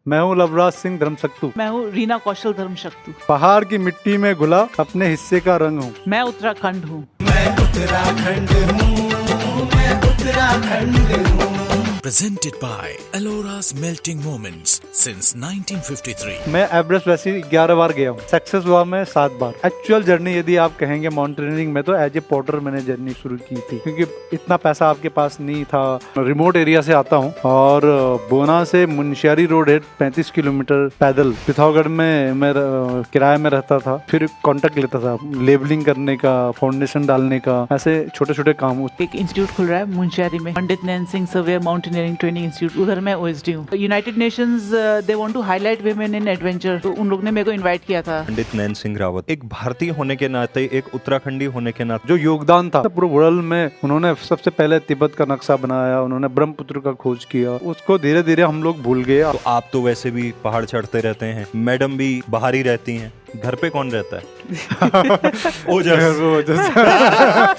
मैं हूँ लवराज सिंह धर्मशक्तू। मैं हूँ रीना कौशल धर्मशक्तू। पहाड़ की मिट्टी में घुला अपने हिस्से का रंग हूँ। मैं उत्तराखंड हूँ। Presented by Alora's Melting Moments since 1953. मैं एवरेस्ट वैसे 11 बार गया हूँ, सक्सेस हुआ मैं 7 बार। एक्चुअल जर्नी यदि आप कहेंगे माउंटेनियरिंग में तो एज ए पोर्टर मैंने जर्नी शुरू की थी, क्योंकि इतना पैसा आपके पास नहीं था। रिमोट एरिया से आता हूँ और बोना से मुनस्यारी रोड है 35 किलोमीटर पैदल। पिथौरागढ़ में मैं किराए में रहता था, फिर कॉन्ट्रैक्ट लेता था लेबलिंग करने का, फाउंडेशन डालने का, ऐसे छोटे छोटे काम। एक इंस्टीट्यूट खुल रहा है मुनस्यारी में, Pandit Nain Singh surveyor mountaineering training institute, उधर मैं ओएसडी हूँ। United Nations they want to highlight women in adventure, तो उन लोग ने मेरे को इनवाइट किया था। पंडित नैन सिंह रावत एक भारतीय होने के नाते, एक उत्तराखंडी होने के नाते जो योगदान था पूरे वर्ल्ड में, उन्होंने सबसे पहले तिब्बत का नक्शा बनाया, उन्होंने ब्रह्मपुत्र का खोज किया, उसको धीरे धीरे हम लोग भूल गए। तो आप तो वैसे भी पहाड़ चढ़ते रहते हैं, मैडम भी बाहर ही रहती हैं, घर पे कौन रहता है?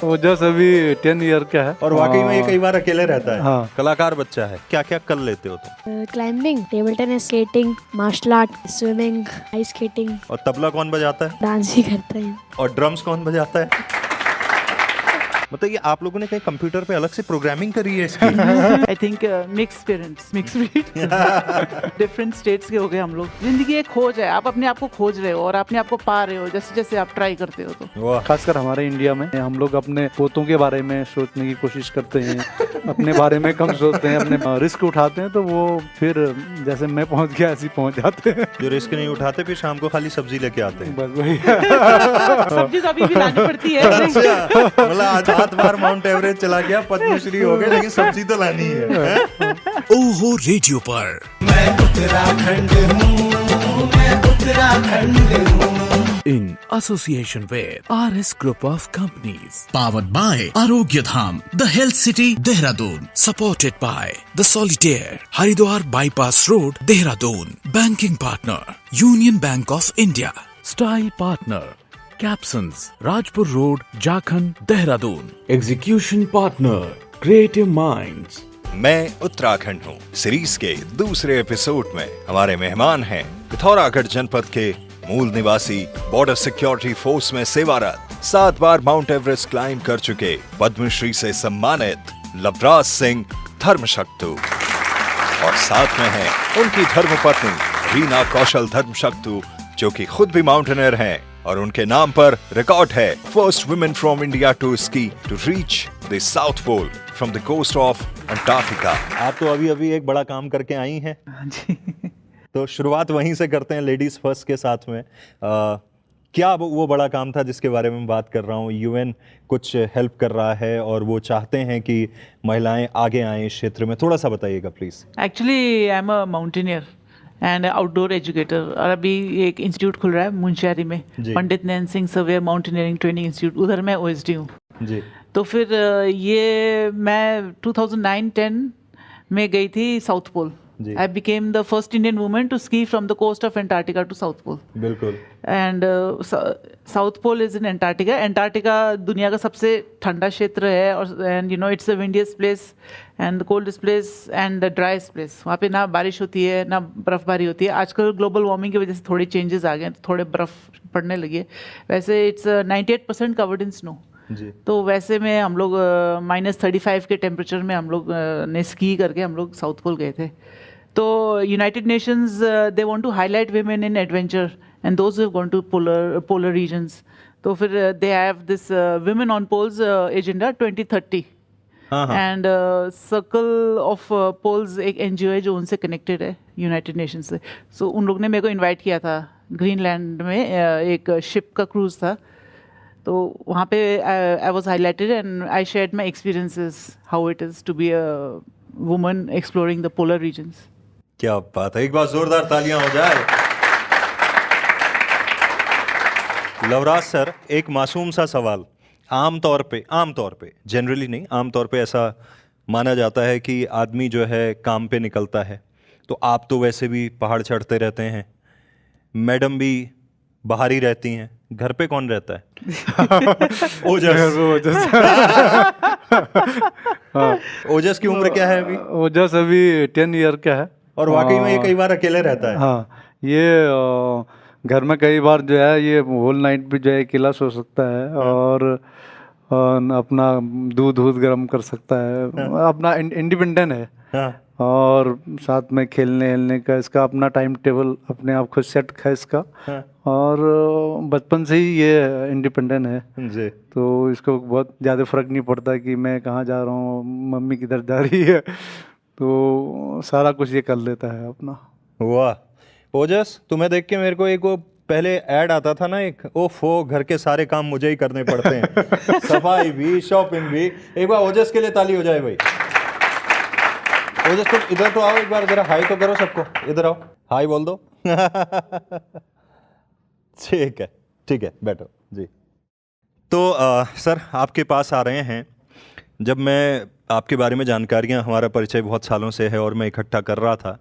ओजस अभी 10 ईयर का है और वाकई में ये कई बार अकेले रहता है। हाँ। कलाकार बच्चा है। क्या क्या कर लेते हो तुम? Climbing, table tennis, skating, martial art, swimming, ice skating. और तबला कौन बजाता है? डांस भी करते हैं। और ड्रम्स कौन बजाता है? मतलब ये आप लोगों ने कहीं कंप्यूटर पे अलग से प्रोग्रामिंग करी है इसकी? I think mix parents, mix breed, different states के हो गए हम लोग। जिंदगी एक खोज है, आप अपने आप को खोज रहे हो और अपने आप को पा रहे हो जैसे जैसे आप ट्राई करते हो। तो खासकर हमारे इंडिया में हम लोग अपने पोतों के बारे में सोचने की कोशिश करते हैं, अपने बारे में कम सोचते हैं, अपने रिस्क उठाते हैं, तो वो फिर जैसे मैं पहुंच गया ऐसे पहुंच जाते हैं। जो रिस्क नहीं उठाते फिर शाम को खाली सब्जी लेके आते हैं। बस वही। सब्जी तो अभी भी लानी पड़ती है। मतलब आज 7 बार माउंट एवरेस्ट चला गया, पद्मश्री हो गया, लेकिन सब्जी तो लानी है। ओहो रेडियो पर in association with RS Group of Companies, powered by Arogya Dham, the Health City, Dehradun, supported by The Solitaire, Haridwar Bypass Road, Dehradun, banking partner Union Bank of India, style partner Capsons, Rajpur Road, Jharkhand, Dehradun, execution partner Creative Minds। मैं उत्तराखंड हूँ series के दूसरे episode में हमारे मेहमान हैं पिथौरागढ़ जनपद के मूल निवासी, बॉर्डर सिक्योरिटी फोर्स में सेवारत, 7 बार माउंट एवरेस्ट क्लाइंब कर चुके, पद्मश्री से सम्मानित लवराज सिंह धर्मशक्तू। और साथ में है उनकी धर्मपत्नी रीना कौशल धर्मशक्तू, जो कि खुद भी माउंटेनियर हैं, और उनके नाम पर रिकॉर्ड है first women from India to ski to reach the south pole from the coast of Antarctica. आप तो अभी अभी एक बड़ा काम करके आई हैं। तो शुरुआत वहीं से करते हैं, लेडीज फर्स्ट के साथ में। क्या वो बड़ा काम था जिसके बारे में बात कर रहा हूँ? यूएन कुछ हेल्प कर रहा है और वो चाहते हैं कि महिलाएं आगे आएं इस क्षेत्र में, थोड़ा सा बताइएगा please. Actually I am a mountaineer and outdoor educator, और अभी एक इंस्टीट्यूट खुल रहा है मुनस्यारी में, Pandit Nain Singh surveyor mountaineering training institute, उधर मैं ओएसडी हूँ जी। तो फिर ये मैं 2009-10 में गई थी south pole. I became the first Indian woman to ski from the coast of Antarctica to South Pole. बिल्कुल। And South Pole is in Antarctica. Antarctica दुनिया का सबसे ठंडा क्षेत्र है, और and you know it's the windiest place and the coldest place and the driest place. वहाँ पे ना बारिश होती है ना बर्फबारी होती है। आजकल ग्लोबल वार्मिंग की वजह से थोड़े चेंजेस आ गए, थोड़े बर्फ पड़ने लगी है। वैसे it's 98% covered in snow. जी। तो वैसे में हम लोग -35 के टेम्परेचर में हम लोग ने स्की करके हम लोग साउथ पोल गए थे। तो united Nations they want to highlight women in adventure and those who have gone to polar regions. तो फिर they have this women on poles agenda 2030 and circle of poles एक NGO है जो उनसे connected है यूनाइटेड नेशन से। सो उन लोग ने मेरे को इनवाइट किया था ग्रीनलैंड में, एक शिप का क्रूज था, तो वहाँ पे I was highlighted and I shared my experiences how it is to be a woman exploring the polar regions. क्या बात है, एक बार जोरदार तालियां हो जाए। लवराज सर, एक मासूम सा सवाल। आमतौर पे जनरली नहीं, आमतौर पे ऐसा माना जाता है कि आदमी जो है काम पे निकलता है, तो आप तो वैसे भी पहाड़ चढ़ते रहते हैं, मैडम भी बाहर ही रहती हैं, घर पे कौन रहता है? ओजस। ओजस की उम्र क्या है अभी? ओजस अभी 10 ईयर का है और वाकई में ये कई बार अकेले रहता है। हाँ, ये घर में कई बार जो है ये होल नाइट भी जो है अकेला सो सकता है और अपना दूध गर्म कर सकता है, अपना इंडिपेंडेंट है। हाँ और साथ में खेलने का इसका अपना टाइम टेबल अपने आप खुद सेट है इसका। हाँ और बचपन से ही ये इंडिपेंडेंट है, जी। तो इसको बहुत ज़्यादा फर्क नहीं पड़ता कि मैं कहाँ जा रहा हूँ, मम्मी किधर जा रही है, तो सारा कुछ ये कर लेता है अपना। वाह ओजस, तुम्हें देख के मेरे को एक वो पहले ऐड आता था ना, एक ओफो घर के सारे काम मुझे ही करने पड़ते हैं सफाई भी शॉपिंग भी। एक बार ओजस के लिए ताली हो जाए भाई। ओजस तुम इधर तो आओ, एक बार जरा हाई तो करो सबको, इधर आओ हाई बोल दो ठीक है बैठो जी। तो सर आपके पास आ रहे हैं, जब मैं आपके बारे में जानकारियां, हमारा परिचय बहुत सालों से है और मैं इकट्ठा कर रहा था,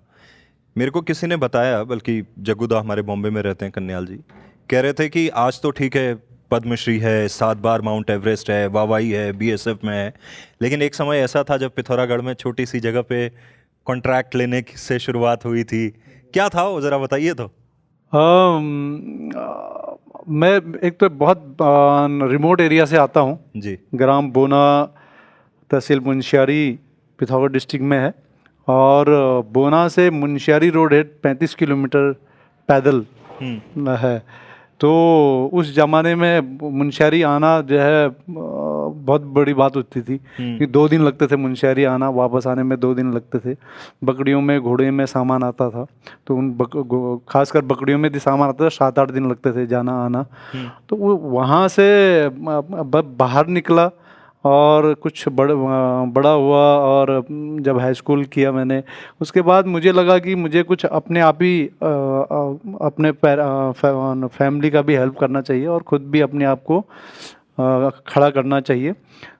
मेरे को किसी ने बताया, बल्कि जग्गूदा हमारे बॉम्बे में रहते हैं कन्याल जी, कह रहे थे कि आज तो ठीक है पद्मश्री है, 7 बार माउंट एवरेस्ट है, वावाई है, बीएसएफ में है, लेकिन एक समय ऐसा था जब पिथौरागढ़ में छोटी सी जगह पे कॉन्ट्रैक्ट लेने से शुरुआत हुई थी। क्या था वो, ज़रा बताइए तो। मैं एक तो बहुत रिमोट एरिया से आता हूँ जी। ग्राम बोना, तहसील मुंशियारी, पिथौरागढ़ डिस्ट्रिक्ट में है। और बोना से मुंशियारी रोड है 35 किलोमीटर पैदल है। तो उस ज़माने में मुंशियारी आना जो है बहुत बड़ी बात होती थी कि 2 दिन लगते थे मुंशियारी आना, वापस आने में 2 दिन लगते थे। बकरियों में घोड़े में सामान आता था, तो उन खासकर बकरियों में भी सामान आता था, 7-8 दिन लगते थे जाना आना। तो वो वहाँ से बाहर निकला और कुछ बड़ा हुआ, और जब हाई स्कूल किया मैंने, उसके बाद मुझे लगा कि मुझे कुछ अपने आप ही अपने फैमिली का भी हेल्प करना चाहिए और ख़ुद भी अपने आप को खड़ा करना चाहिए।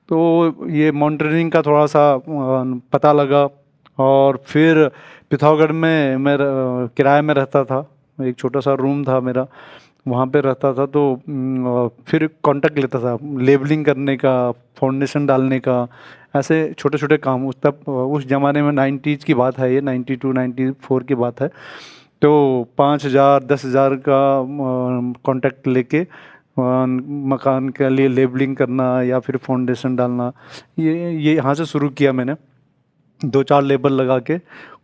तो ये माउंटेनियरिंग का थोड़ा सा पता लगा, और फिर पिथौरागढ़ में मैं किराए में रहता था, एक छोटा सा रूम था मेरा, वहाँ पे रहता था। तो फिर कॉन्ट्रैक्ट लेता था लेबलिंग करने का, फाउंडेशन डालने का, ऐसे छोटे छोटे काम। उस ज़माने में 90s की बात है, ये 92-94 की बात है। तो 5,000-10,000 का कॉन्ट्रैक्ट लेके मकान के लिए लेबलिंग करना या फिर फाउंडेशन डालना, ये यहाँ से शुरू किया मैंने। 2-4 लेबर लगा के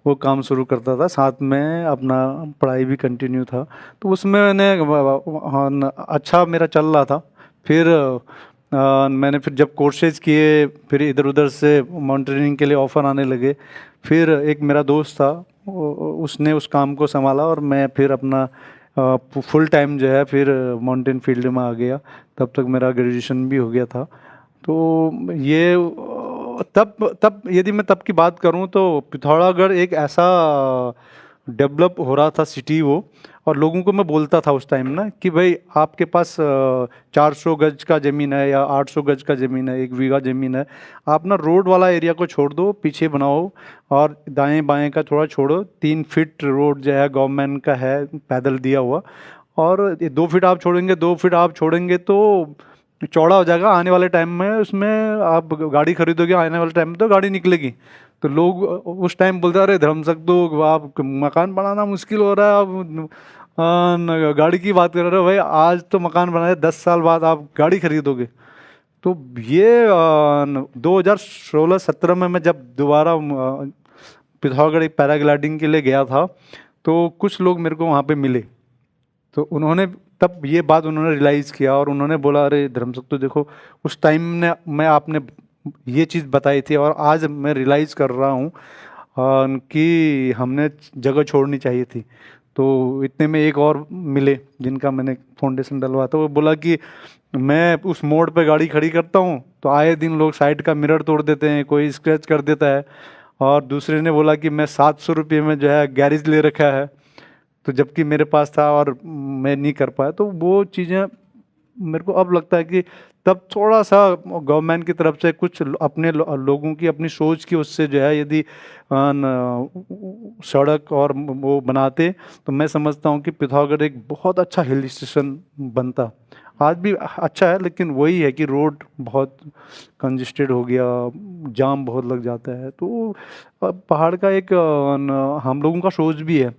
वो काम शुरू करता था, साथ में अपना पढ़ाई भी कंटिन्यू था। तो उसमें मैंने अच्छा मेरा चल रहा था। फिर मैंने फिर जब कोर्सेज किए, फिर इधर उधर से माउंटेनियरिंग के लिए ऑफ़र आने लगे। फिर एक मेरा दोस्त था, उसने उस काम को संभाला और मैं फिर अपना फुल टाइम जो है फिर माउंटेन फील्ड में आ गया। तब तक मेरा ग्रेजुएशन भी हो गया था। तो ये तब यदि मैं तब की बात करूं तो पिथौरागढ़ एक ऐसा डेवलप हो रहा था सिटी वो, और लोगों को मैं बोलता था उस टाइम ना कि भाई आपके पास 400 गज का ज़मीन है या 800 गज का ज़मीन है, 1 बीघा ज़मीन है, आप ना रोड वाला एरिया को छोड़ दो, पीछे बनाओ और दाएं बाएं का थोड़ा छोड़ो। 3 फीट रोड जो है गवर्नमेंट का है, पैदल दिया हुआ, और 2 फीट आप छोड़ेंगे, 2 फीट आप छोड़ेंगे तो चौड़ा हो जाएगा। आने वाले टाइम में उसमें आप गाड़ी खरीदोगे, आने वाले टाइम में तो गाड़ी निकलेगी। तो लोग उस टाइम बोलते अरे धर्मसक तो आप मकान बनाना मुश्किल हो रहा है, आप गाड़ी की बात कर रहे हो। भाई आज तो मकान बनाए, 10 साल बाद आप गाड़ी खरीदोगे। तो ये 2016-17 में मैं जब दोबारा पिथौरागढ़ एक पैराग्लाइडिंग के लिए गया था, तो कुछ लोग मेरे को वहाँ पे मिले। तो उन्होंने तब ये बात उन्होंने रियलाइज़ किया और उन्होंने बोला अरे धर्मसक तो देखो उस टाइम में आपने ये चीज़ बताई थी, और आज मैं रियलाइज़ कर रहा हूँ कि हमने जगह छोड़नी चाहिए थी। तो इतने में एक और मिले जिनका मैंने फाउंडेशन डलवा था। वो बोला कि मैं उस मोड़ पे गाड़ी खड़ी करता हूँ तो आए दिन लोग साइड का मिरर तोड़ देते हैं, कोई स्क्रैच कर देता है। और दूसरे ने बोला कि मैं 700 रुपये में जो है गैरेज ले रखा है, तो जबकि मेरे पास था और मैं नहीं कर पाया। तो वो चीज़ें मेरे को अब लगता है कि तब थोड़ा सा गवर्नमेंट की तरफ से कुछ अपने लोगों की अपनी सोच की उससे जो है यदि सड़क और वो बनाते तो मैं समझता हूँ कि पिथौरागढ़ एक बहुत अच्छा हिल स्टेशन बनता। आज भी अच्छा है, लेकिन वही है कि रोड बहुत कंजेस्टेड हो गया, जाम बहुत लग जाता है। तो पहाड़ का एक हम लोगों का सोच भी है,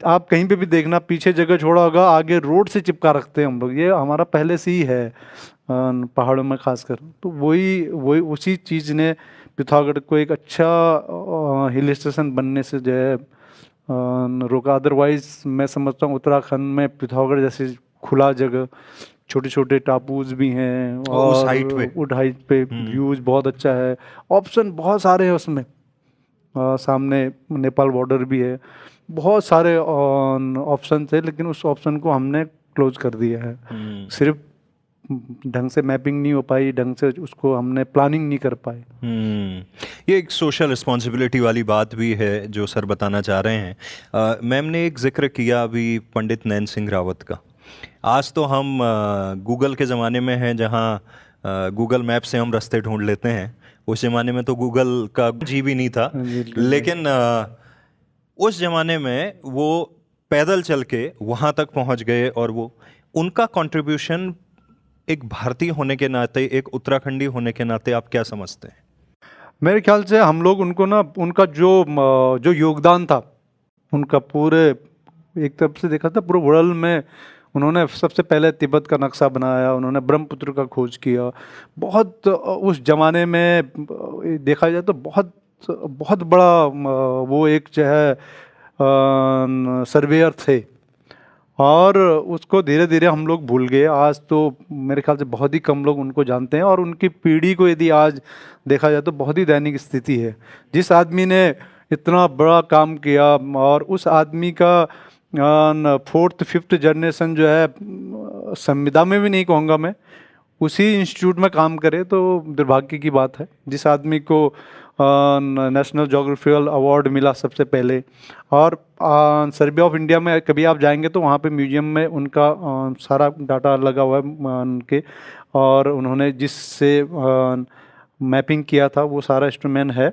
आप कहीं पे भी देखना पीछे जगह छोड़ा होगा, आगे रोड से चिपका रखते हैं हम लोग, ये हमारा पहले से ही है पहाड़ों में खासकर। तो वही वही उसी चीज़ ने पिथौरागढ़ को एक अच्छा हिल स्टेशन बनने से जो है रोका। अदरवाइज मैं समझता हूँ उत्तराखंड में पिथौरागढ़ जैसे खुला जगह, छोटे छोटे टापूज भी हैं और उस हाइट पे उस हाइट पे व्यूज बहुत अच्छा है, ऑप्शन बहुत सारे हैं उसमें। सामने नेपाल बॉर्डर भी है, बहुत सारे ऑप्शन थे, लेकिन उस ऑप्शन को हमने क्लोज कर दिया है। सिर्फ ढंग से मैपिंग नहीं हो पाई, ढंग से उसको हमने प्लानिंग नहीं कर पाए। ये एक सोशल रिस्पॉन्सिबिलिटी वाली बात भी है जो सर बताना चाह रहे हैं। मैम ने एक जिक्र किया अभी पंडित नैन सिंह रावत का। आज तो हम गूगल के ज़माने में हैं, जहाँ गूगल मैप से हम रास्ते ढूंढ लेते हैं। उस ज़माने में तो गूगल का जी भी नहीं था, लेकिन उस ज़माने में वो पैदल चल के वहाँ तक पहुँच गए, और वो उनका कंट्रीब्यूशन एक भारतीय होने के नाते, एक उत्तराखंडी होने के नाते आप क्या समझते हैं? मेरे ख्याल से हम लोग उनको ना, उनका जो योगदान था उनका, पूरे एक तरफ से देखा था पूरे वर्ल्ड में, उन्होंने सबसे पहले तिब्बत का नक्शा बनाया, उन्होंने ब्रह्मपुत्र का खोज किया। बहुत उस जमाने में देखा जाए तो बहुत बहुत बड़ा वो एक जो है सर्वेयर थे, और उसको धीरे धीरे हम लोग भूल गए। आज तो मेरे ख्याल से बहुत ही कम लोग उनको जानते हैं, और उनकी पीढ़ी को यदि आज देखा जाए तो बहुत ही दैनिक स्थिति है। जिस आदमी ने इतना बड़ा काम किया, और उस आदमी का 4th 5th जनरेशन जो है, संविदा में भी नहीं कहूँगा मैं, उसी इंस्टीट्यूट में काम करे, तो दुर्भाग्य की बात है। जिस आदमी को नेशनल जोग्राफिकल अवार्ड मिला सबसे पहले, और सर्वे ऑफ इंडिया में कभी आप जाएंगे तो वहाँ पे म्यूजियम में उनका सारा डाटा लगा हुआ है उनके, और उन्होंने जिससे मैपिंग किया था वो सारा इंस्ट्रूमेंट है।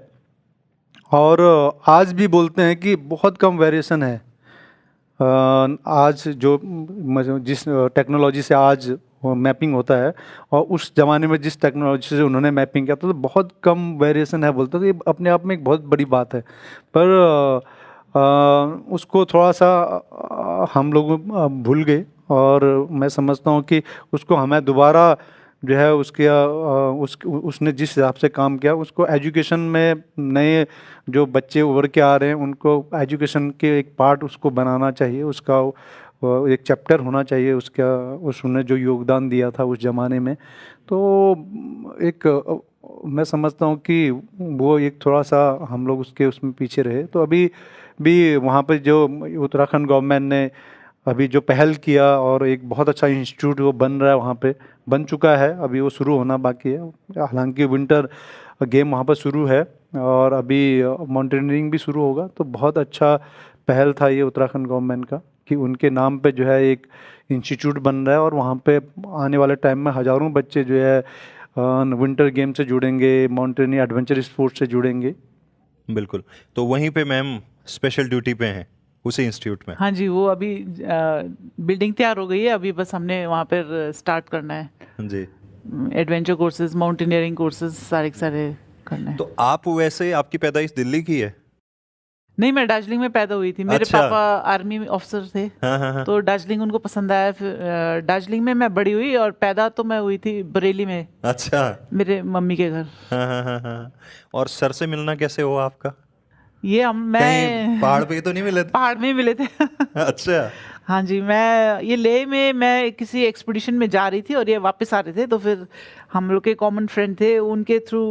और आज भी बोलते हैं कि बहुत कम वेरिएशन है। आज जो जिस टेक्नोलॉजी से आज मैपिंग होता है, और उस ज़माने में जिस टेक्नोलॉजी से उन्होंने मैपिंग किया था, तो बहुत कम वेरिएशन है बोलते, तो ये अपने आप में एक बहुत बड़ी बात है। पर उसको थोड़ा सा हम लोग भूल गए, और मैं समझता हूँ कि उसको हमें दोबारा जो है उसने जिस हिसाब से काम किया, उसको एजुकेशन में, नए जो बच्चे उभर के आ रहे हैं उनको एजुकेशन के एक पार्ट उसको बनाना चाहिए, उसका एक चैप्टर होना चाहिए उसका, उसने जो योगदान दिया था उस ज़माने में। तो एक मैं समझता हूँ कि वो एक थोड़ा सा हम लोग उसमें पीछे रहे। तो अभी भी वहाँ पे जो उत्तराखंड गवर्नमेंट ने अभी जो पहल किया, और एक बहुत अच्छा इंस्टीट्यूट वो बन रहा है, वहाँ पे बन चुका है, अभी वो शुरू होना बाकी है। हालांकि विंटर गेम वहाँ पर शुरू है, और अभी माउंटेनियरिंग भी शुरू होगा। तो बहुत अच्छा पहल था ये उत्तराखंड गवर्नमेंट का, कि उनके नाम पे जो है एक इंस्टीट्यूट बन रहा है, और वहाँ पे आने वाले टाइम में हज़ारों बच्चे जो है विंटर गेम से जुड़ेंगे, माउंटेनियरिंग एडवेंचर स्पोर्ट्स से जुड़ेंगे। बिल्कुल। तो वहीं पे मैम स्पेशल ड्यूटी पे हैं उसी इंस्टीट्यूट में? हाँ जी, वो अभी बिल्डिंग तैयार हो गई है, अभी बस हमने वहाँ पर स्टार्ट करना है जी। एडवेंचर कोर्सेज, माउंटेनियरिंग कोर्सेज सारे करना है। तो आप वैसे, आपकी पैदाइश दिल्ली की है? नहीं, मैं दार्जिलिंग में पैदा हुई थी। मेरे अच्छा। पापा आर्मी ऑफिसर थे। हाँ। तो दार्जिलिंग उनको पसंद आया, फिर दार्जिलिंग में मैं बड़ी हुई, और पैदा तो मैं हुई थी बरेली में। अच्छा। मेरे मम्मी के घर। हाँ। और सर से मिलना कैसे हुआ आपका? ये मैं पहाड़ पे तो नहीं मिले थे? पहाड़ में ही मिले थे। अच्छा। हाँ जी, ये लेह में मैं किसी एक्सपीडिशन में जा रही थी, और ये वापस आ रहे थे, तो फिर हम लोग के कॉमन फ्रेंड थे, उनके थ्रू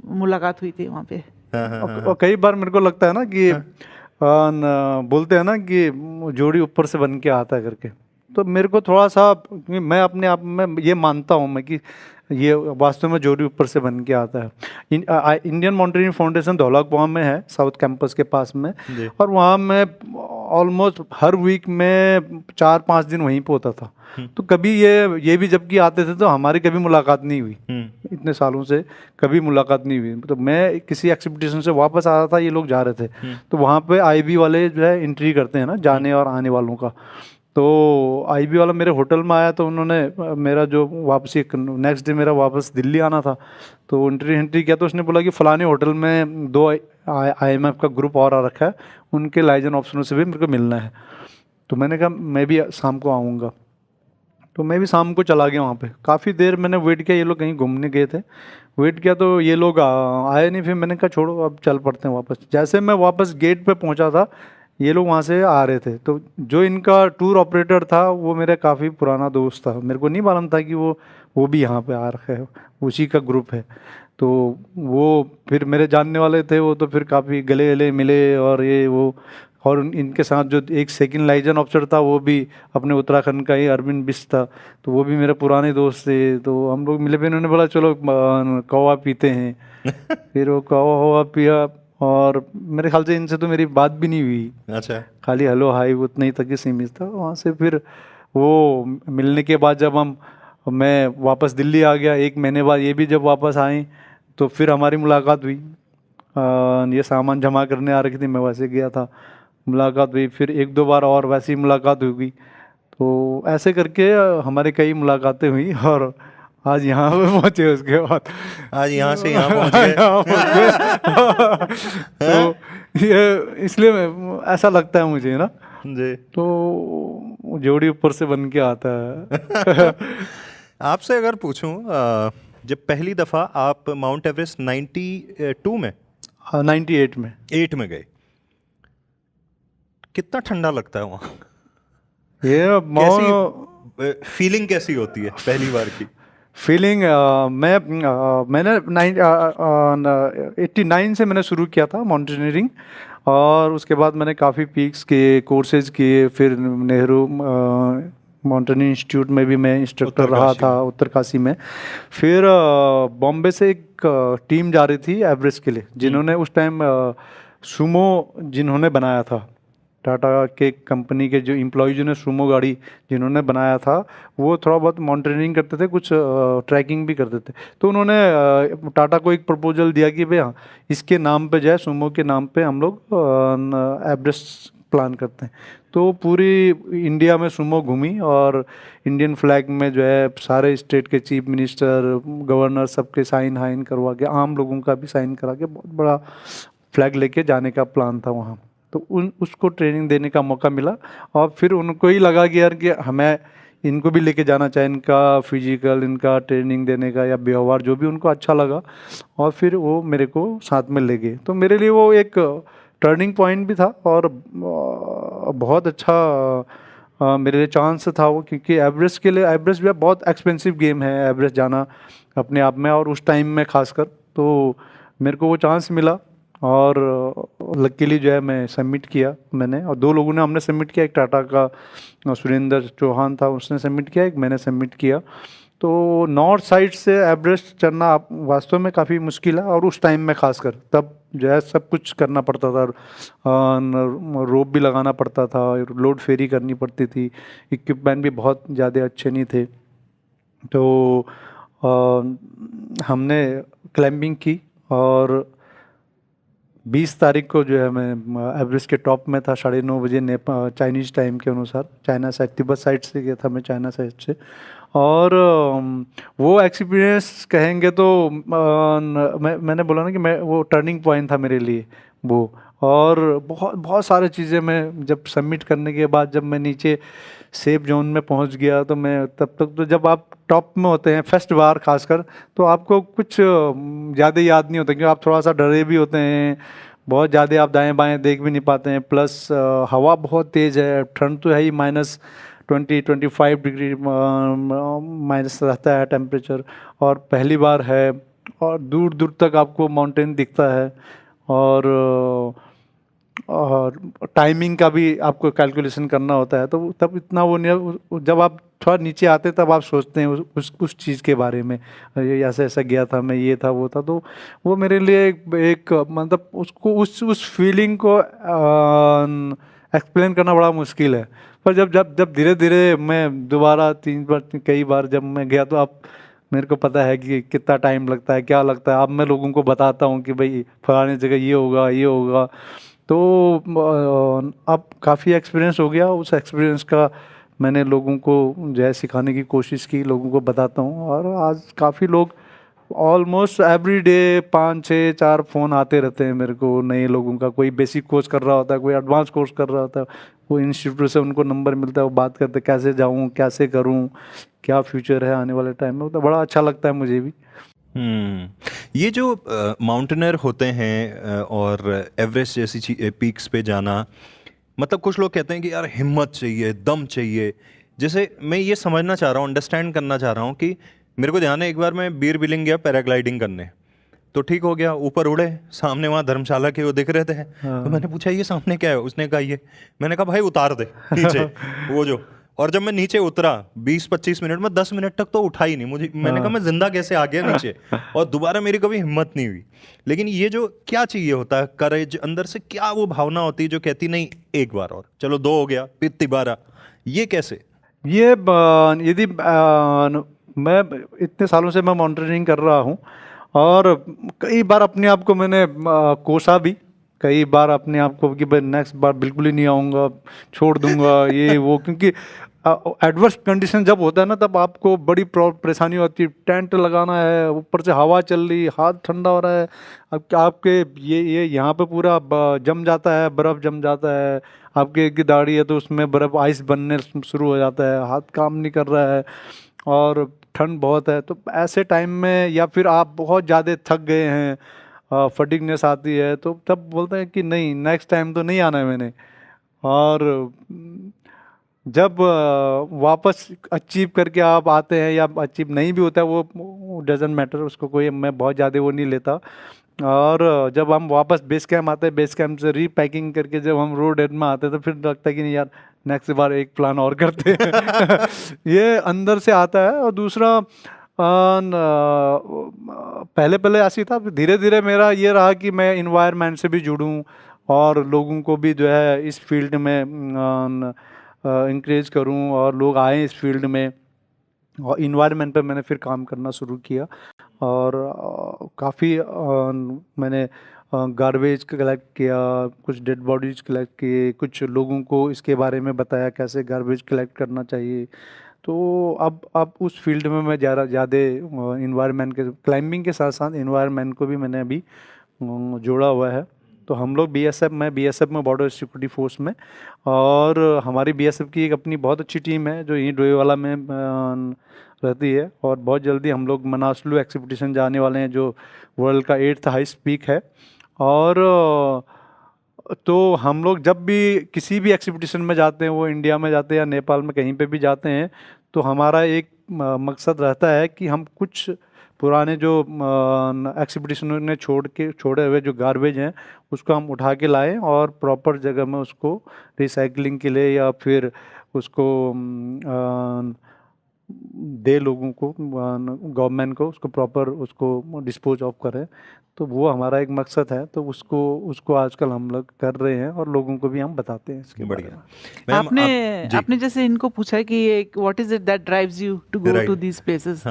मुलाकात हुई थी वहाँ पे। और कई बार मेरे को लगता है ना कि बोलते हैं ना कि जोड़ी ऊपर से बन के आता है करके, तो मेरे को थोड़ा सा, मैं अपने आप में ये मानता हूँ मैं कि ये वास्तव में जोड़ी ऊपर से बन के आता है। इंडियन माउंटेनियरिंग फाउंडेशन धौलाकुआं में है, साउथ कैंपस के पास में, और वहाँ मैं ऑलमोस्ट हर वीक में 4-5 दिन वहीं पे होता था। तो कभी ये भी जबकि आते थे तो हमारी कभी मुलाकात नहीं हुई, इतने सालों से कभी मुलाकात नहीं हुई। तो मैं किसी एक्सपीडिशन से वापस आ रहा था, ये लोग जा रहे थे, तो वहाँ पे IB वाले जो है एंट्री करते हैं ना, जाने और आने वालों का, तो आईबी वाला मेरे होटल में आया, तो उन्होंने मेरा जो वापसी नेक्स्ट डे मेरा वापस दिल्ली आना था, तो एंट्री किया, तो उसने बोला कि फ़लाने होटल में 2 IMF का ग्रुप और आ रखा है, उनके लाइजन ऑफिसरों से भी मेरे को मिलना है। तो मैंने कहा मैं भी शाम को आऊँगा, तो मैं भी शाम को चला गया वहाँ पे। काफ़ी देर मैंने वेट किया, ये लोग कहीं घूमने गए थे, वेट किया तो ये लोग आए नहीं। फिर मैंने कहा छोड़ो अब चल पड़ते हैं वापस। जैसे मैं वापस गेट पे पहुँचा था, ये लोग वहाँ से आ रहे थे, तो जो इनका टूर ऑपरेटर था वो मेरा काफ़ी पुराना दोस्त था, मेरे को नहीं मालूम था कि वो भी यहाँ पे आ रखा है, उसी का ग्रुप है। तो वो फिर मेरे जानने वाले थे, वो तो फिर काफ़ी गले गले मिले और ये वो, और इनके साथ जो एक सेकंड लाइजन ऑफिसर था वो भी अपने उत्तराखंड का ही अरविंद बिस्ट था, तो वो भी मेरे पुराने दोस्त थे। तो हम लोग मिले, फिर इन्होंने बोला चलो कौवा पीते हैं। फिर वो कौवा पिया, और मेरे ख्याल से इनसे तो मेरी बात भी नहीं हुई, अच्छा। खाली हेलो हाय उतना ही तक ही सीमित था। वहाँ से फिर वो मिलने के बाद जब मैं वापस दिल्ली आ गया, 1 महीने बाद ये भी जब वापस आए, तो फिर हमारी मुलाकात हुई। ये सामान जमा करने आ रखी थी, मैं वैसे गया था, मुलाकात हुई, फिर 1-2 बार और वैसी मुलाकात हो गई। तो ऐसे करके हमारे कई मुलाकातें हुई, और आज यहाँ पे पहुँचे उसके बाद। आज यहाँ से यहाँ पहुँच गए। यहाँ पहुँच गए। तो ये इसलिए ऐसा लगता है मुझे ना, जी। तो जोड़ी ऊपर से बन के आता है। आपसे अगर पूछूं, जब पहली दफ़ा आप माउंट एवरेस्ट 92 में, 98 में 8 में गए, कितना ठंडा लगता है वहाँ? ये कैसी फीलिंग कैसी होती है पहली बार की? फीलिंग मैंने 89 से मैंने शुरू किया था माउंटेनियरिंग, और उसके बाद मैंने काफ़ी पीक्स के कोर्सेज किए। फिर नेहरू माउंटेनियरिंग इंस्टीट्यूट में भी मैं इंस्ट्रक्टर रहा था, उत्तरकाशी में। फिर बॉम्बे से एक टीम जा रही थी एवरेस्ट के लिए, जिन्होंने उस टाइम सुमो जिन्होंने बनाया था, टाटा के कंपनी के जो एम्प्लॉय ने सुमो गाड़ी जिन्होंने बनाया था, वो थोड़ा बहुत माउंटेनियरिंग करते थे, कुछ ट्रैकिंग भी करते थे। तो उन्होंने टाटा को एक प्रपोजल दिया कि भैया इसके नाम पे जो है, सुमो के नाम पे हम लोग एवरेस्ट प्लान करते हैं। तो पूरी इंडिया में सुमो घूमी, और इंडियन फ्लैग में जो है सारे स्टेट के चीफ मिनिस्टर, गवर्नर, सबके साइन हाइन करवा के, आम लोगों का भी साइन करा के बहुत बड़ा फ्लैग लेके जाने का प्लान था वहाँ। तो उसको ट्रेनिंग देने का मौका मिला, और फिर उनको ही लगा कि यार कि हमें इनको भी लेके जाना चाहिए, इनका फिजिकल, इनका ट्रेनिंग देने का या व्यवहार जो भी उनको अच्छा लगा, और फिर वो मेरे को साथ में ले गए। तो मेरे लिए वो एक टर्निंग पॉइंट भी था, और बहुत अच्छा मेरे लिए चांस था वो, क्योंकि एवरेस्ट के लिए, एवरेस्ट भी बहुत एक्सपेंसिव गेम है एवरेस्ट जाना अपने आप में, और उस टाइम में खासकर। तो मेरे को वो चांस मिला, और लकीली जो है मैं सबमिट किया मैंने, और 2 लोगों ने हमने सबमिट किया, एक टाटा का सुरेंद्र चौहान था, उसने सबमिट किया, एक मैंने सबमिट किया। तो नॉर्थ साइड से एवरेस्ट चढ़ना वास्तव में काफ़ी मुश्किल है, और उस टाइम में खासकर तब जो है सब कुछ करना पड़ता था, रोप भी लगाना पड़ता था, लोड फेरी करनी पड़ती थी, इक्विपमेंट भी बहुत ज़्यादा अच्छे नहीं थे। तो हमने क्लाइंबिंग की, और 20 तारीख को जो है मैं एवरेस्ट के टॉप में था, 9:30 बजे चाइनीज़ टाइम के अनुसार, चाइना साइड, तिब्बत साइड से गया था मैं, चाइना साइड से। और वो एक्सपीरियंस कहेंगे तो मैंने बोला ना कि मैं, वो टर्निंग पॉइंट था मेरे लिए वो। और बहुत बहुत सारी चीज़ें मैं जब सबमिट करने के बाद, जब मैं नीचे सेफ जोन में पहुंच गया, तो मैं तब तक तो जब आप टॉप में होते हैं फर्स्ट बार खासकर, तो आपको कुछ ज़्यादा याद नहीं होता, क्योंकि आप थोड़ा सा डरे भी होते हैं, बहुत ज़्यादा आप दाएं बाएं देख भी नहीं पाते हैं, प्लस हवा बहुत तेज़ है, ठंड तो है ही, -20-25 डिग्री माइनस रहता है टेम्परेचर, और पहली बार है, और दूर दूर तक आपको माउंटेन दिखता है, और टाइमिंग का भी आपको कैलकुलेशन करना होता है। तो तब इतना वो नहीं, जब आप थोड़ा नीचे आते तब आप सोचते हैं उस चीज़ के बारे में, ये ऐसा ऐसा गया था मैं, ये था वो था। तो वो मेरे लिए एक मतलब उसको उस फीलिंग को एक्सप्लेन करना बड़ा मुश्किल है। पर जब धीरे धीरे मैं दोबारा 3 बार, कई बार जब मैं गया, तो अब मेरे को पता है कि कितना टाइम लगता है, क्या लगता है। अब मैं लोगों को बताता हूँ कि भाई फलानी जगह ये होगा, ये होगा। तो अब काफ़ी एक्सपीरियंस हो गया, उस एक्सपीरियंस का मैंने लोगों को जो है सिखाने की कोशिश की, लोगों को बताता हूँ। और आज काफ़ी लोग ऑलमोस्ट एवरी डे 5 6 4 फ़ोन आते रहते हैं मेरे को नए लोगों का। कोई बेसिक कोर्स कर रहा होता है, कोई एडवांस कोर्स कर रहा होता है, वो इंस्टीट्यूट से उनको नंबर मिलता है, वो बात करते कैसे जाऊँ, कैसे करूँ, क्या फ्यूचर है आने वाले टाइम में। तो बड़ा अच्छा लगता है मुझे भी। ये जो माउंटेनर होते हैं और एवरेस्ट जैसी पीक्स पे जाना, मतलब कुछ लोग कहते हैं कि यार हिम्मत चाहिए, दम चाहिए। जैसे मैं ये समझना चाह रहा हूँ, अंडरस्टैंड करना चाह रहा हूँ कि मेरे को ध्यान है, एक बार मैं बीर बिलिंग गया पैराग्लाइडिंग करने, तो ठीक हो गया, ऊपर उड़े, सामने वहाँ धर्मशाला के वो दिख रहे थे। तो मैंने पूछा ये सामने क्या है, उसने कहा ये। मैंने कहा भाई उतार दे नीचे वो जो। और जब मैं नीचे उतरा 20-25 मिनट में 10 मिनट तक तो उठा ही नहीं मुझे। मैंने कहा मैं जिंदा कैसे आ गया नीचे, और दोबारा मेरी कभी हिम्मत नहीं हुई। लेकिन ये जो क्या चाहिए होता है, करेज, अंदर से क्या वो भावना होती है जो कहती नहीं एक बार और, चलो 2 हो गया फिर तिबारा, ये कैसे? ये यदि मैं इतने सालों से मैं माउंटेनियरिंग कर रहा हूँ, और कई बार अपने आप को मैंने कोसा भी, कई बार अपने आप को कि भाई नेक्स्ट बार बिल्कुल ही नहीं आऊँगा, छोड़ दूंगा ये वो। क्योंकि एडवर्स कंडीशन जब होता है ना, तब आपको बड़ी परेशानी होती है। टेंट लगाना है, ऊपर से हवा चल रही, हाथ ठंडा हो रहा है, अब आपके ये यहाँ पे पूरा जम जाता है, बर्फ़ जम जाता है। आपके एक दाढ़ी है तो उसमें बर्फ़ आइस बनने शुरू हो जाता है, हाथ काम नहीं कर रहा है, और ठंड बहुत है। तो ऐसे टाइम में, या फिर आप बहुत ज़्यादा थक गए हैं, फटीगनेस आती है, तो तब बोलते हैं कि नहीं, नेक्स्ट टाइम तो नहीं आना है मैंने। और जब वापस अचीव करके आप आते हैं, या अचीव नहीं भी होता है, वो डजेंट मैटर, उसको कोई मैं बहुत ज़्यादा वो नहीं लेता। और जब हम वापस बेस कैंप आते हैं, बेस कैंप से रीपैकिंग करके जब हम रोड एंड में आते हैं, तो फिर लगता है कि नहीं यार, नेक्स्ट बार एक प्लान और करते हैं। ये अंदर से आता है। और दूसरा, पहले पहले ऐसी था, धीरे धीरे मेरा ये रहा कि मैं इन्वायरमेंट से भी जुड़ूं, और लोगों को भी जो है इस फील्ड में इंकरेज करूं, और लोग आए इस फील्ड में। और इन्वायरमेंट पे मैंने फिर काम करना शुरू किया, और काफ़ी मैंने गार्बेज कलेक्ट किया, कुछ डेड बॉडीज कलेक्ट किए, कुछ लोगों को इसके बारे में बताया कैसे गार्बेज कलेक्ट करना चाहिए। तो अब उस फील्ड में मैं ज़्यादा इन्वायरमेंट के, क्लाइंबिंग के साथ साथ इन्वायरमेंट को भी मैंने अभी जोड़ा हुआ है। तो हम लोग मैं बीएसएफ में, बॉर्डर सिक्योरिटी फोर्स में, और हमारी बीएसएफ की एक अपनी बहुत अच्छी टीम है जो यहीं डोईवाला में रहती है। और बहुत जल्दी हम लोग मनासलू एक्सपीडिशन जाने वाले हैं, जो वर्ल्ड का 8th हाईएस्ट पीक है। और तो हम लोग जब भी किसी भी एक्सपीडिशन में जाते हैं, वो इंडिया में जाते हैं या नेपाल में कहीं पे भी जाते हैं, तो हमारा एक मकसद रहता है कि हम कुछ पुराने जो एक्सपीडिशन ने छोड़े हुए जो गार्बेज हैं, उसको हम उठा के लाएं, और प्रॉपर जगह में उसको रिसाइकलिंग के लिए, या फिर उसको दे लोगों को, गवर्नमेंट को, उसको प्रॉपर उसको डिस्पोज ऑफ करें। तो वो हमारा एक मकसद है। तो उसको आजकल हम लोग कर रहे हैं, और लोगों को भी हम बताते हैं इसके बारे में। आपने जैसे इनको पूछा है कि what is it that drives you to go to these places,